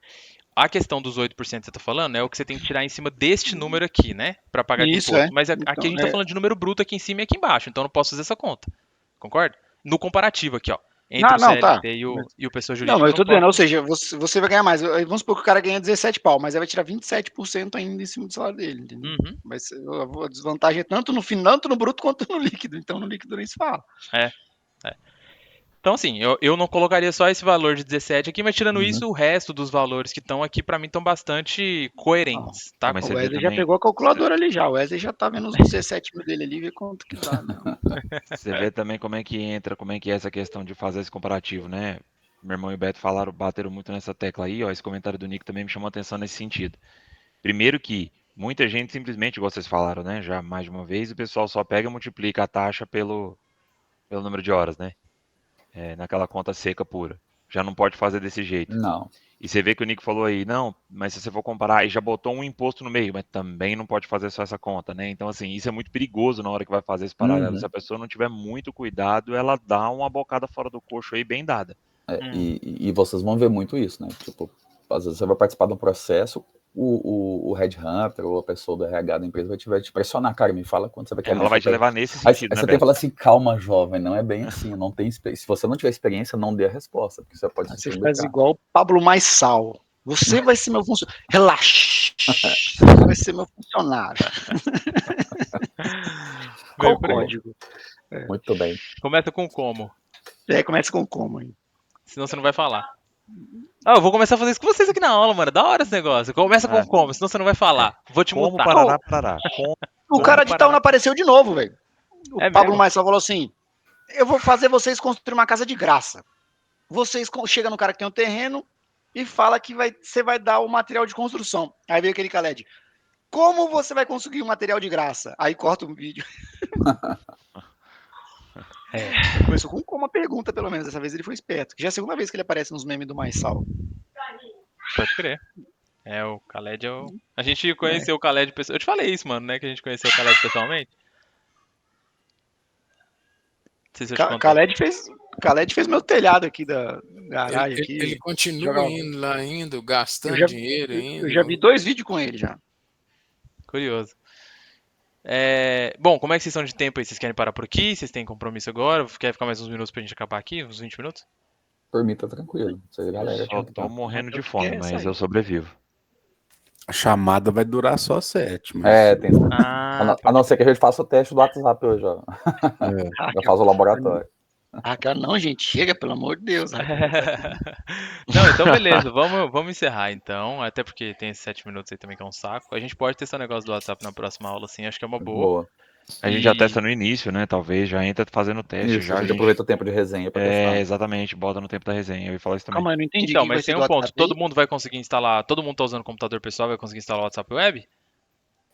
A questão dos 8% que você tá falando é o que você tem que tirar em cima deste número aqui, né? Pra pagar de imposto. Mas aqui a gente tá falando de número bruto aqui em cima e aqui embaixo, então eu não posso fazer essa conta. Concorda? No comparativo aqui, ó. Entre o CLT e o pessoa jurídica. Não, mas eu tô dizendo, ou seja, você vai ganhar mais. Vamos supor que o cara ganha 17 pau, mas aí vai tirar 27% ainda em cima do salário dele, entendeu? Mas a desvantagem é tanto no bruto quanto no líquido. Então no líquido nem se fala. Então, assim, eu não colocaria só esse valor de 17 aqui, mas tirando isso, o resto dos valores que estão aqui, pra mim, estão bastante coerentes, tá? O Wesley já pegou a calculadora ali já. O Wesley já tá vendo os 17 mil dele ali, ver quanto que dá. Você vê também como é que entra, como é que é essa questão de fazer esse comparativo, né? Meu irmão e o Beto bateram muito nessa tecla aí, ó. Esse comentário do Nico também me chamou a atenção nesse sentido. Primeiro que muita gente simplesmente, igual vocês falaram, né? Já mais de uma vez, o pessoal só pega e multiplica a taxa pelo número de horas, né? Naquela conta seca pura. Já não pode fazer desse jeito. Não. E você vê que o Nico falou aí, não, mas se você for comparar, e já botou um imposto no meio, mas também não pode fazer só essa conta, né? Então, assim, isso é muito perigoso na hora que vai fazer esse paralelo. Se a pessoa não tiver muito cuidado, ela dá uma bocada fora do coxo aí bem dada. E vocês vão ver muito isso, né? Tipo, às vezes você vai participar de um processo, o headhunter ou a pessoa do RH da empresa vai te pressionar, cara, me fala quando você vai querer. Ela vai te levar nesse aí sentido, você né, tem que falar assim, calma, jovem, não é bem assim, não tem se você não tiver experiência, não dê a resposta, porque você pode se Você faz igual o Pablo Maissal. Você vai ser meu funcionário. Relaxa. Você vai ser meu funcionário. Qual o código? Muito bem. Começa com como? Começa com como, hein? Senão você não vai falar. Eu vou começar a fazer isso com vocês aqui na aula, mano. Da hora esse negócio. Começa com como, senão você não vai falar. Vou te como mutar. Parará. O cara de Itaúna apareceu de novo, velho. O Pablo Maissal falou assim, eu vou fazer vocês construir uma casa de graça. Vocês chegam no cara que tem um terreno e fala que você vai dar o material de construção. Aí veio aquele Khaled. Como você vai conseguir o material de graça? Aí corta um vídeo. Começou com uma pergunta, pelo menos. Dessa vez ele foi esperto. Já é a segunda vez que ele aparece nos memes do Maissal. Pode crer. O Khaled é o... A gente conheceu o Khaled pessoalmente. Eu te falei isso, mano, né? Que a gente conheceu o Khaled pessoalmente. Não sei se eu te contei. Khaled fez meu telhado aqui da garagem. Ele continua indo, gastando dinheiro ainda. Eu já vi 2 vídeos com ele já. Curioso. Bom, como é que vocês estão de tempo aí? Vocês querem parar por aqui? Vocês têm compromisso agora? Quer ficar mais uns minutos pra gente acabar aqui? Uns 20 minutos? Por mim tá tranquilo. Galera, só tô morrendo de fome, mas eu sobrevivo. A chamada vai durar só 7. Mas... tem. A não ser que a gente faça o teste do WhatsApp hoje, ó. Já faz o laboratório. Cara, não, gente, chega, pelo amor de Deus. Não, então beleza, vamos encerrar então, até porque tem esses 7 minutos aí também que é um saco. A gente pode testar o negócio do WhatsApp na próxima aula, assim, acho que é uma boa. A gente já testa no início, né? Talvez, já entra fazendo o teste. Isso, a gente aproveita o tempo de resenha pra testar. Exatamente, bota no tempo da resenha. Eu ia falar isso também. Calma, eu não entendi. Então, mas tem um ponto, todo mundo vai conseguir instalar, todo mundo tá usando computador pessoal, vai conseguir instalar o WhatsApp Web?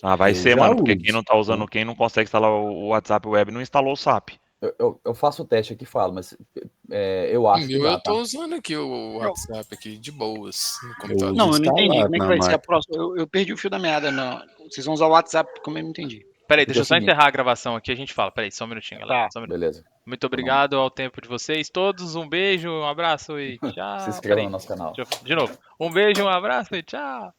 Ah, vai Eu ser, já mano, porque uso. quem não tá usando, quem não consegue instalar o WhatsApp Web não instalou o SAP. Eu faço o teste aqui e falo, mas eu acho que Meu, dá, eu tá? tô usando aqui o WhatsApp aqui de boas no Eu computador. uso Não, eu não entendi. instalado Como é que na vai ser a máquina. próxima? Eu perdi o fio da meada. Não. Vocês vão usar o WhatsApp, como eu não entendi. Peraí, Porque deixa é eu o só seguinte, encerrar a gravação aqui, a gente fala. Peraí, só um minutinho, galera. Tá. Só um minuto. beleza. Muito Tá bom. obrigado ao tempo de vocês todos. Um beijo, um abraço e Se tchau. inscreva Peraí, no nosso canal. de novo. Um beijo, um abraço e tchau.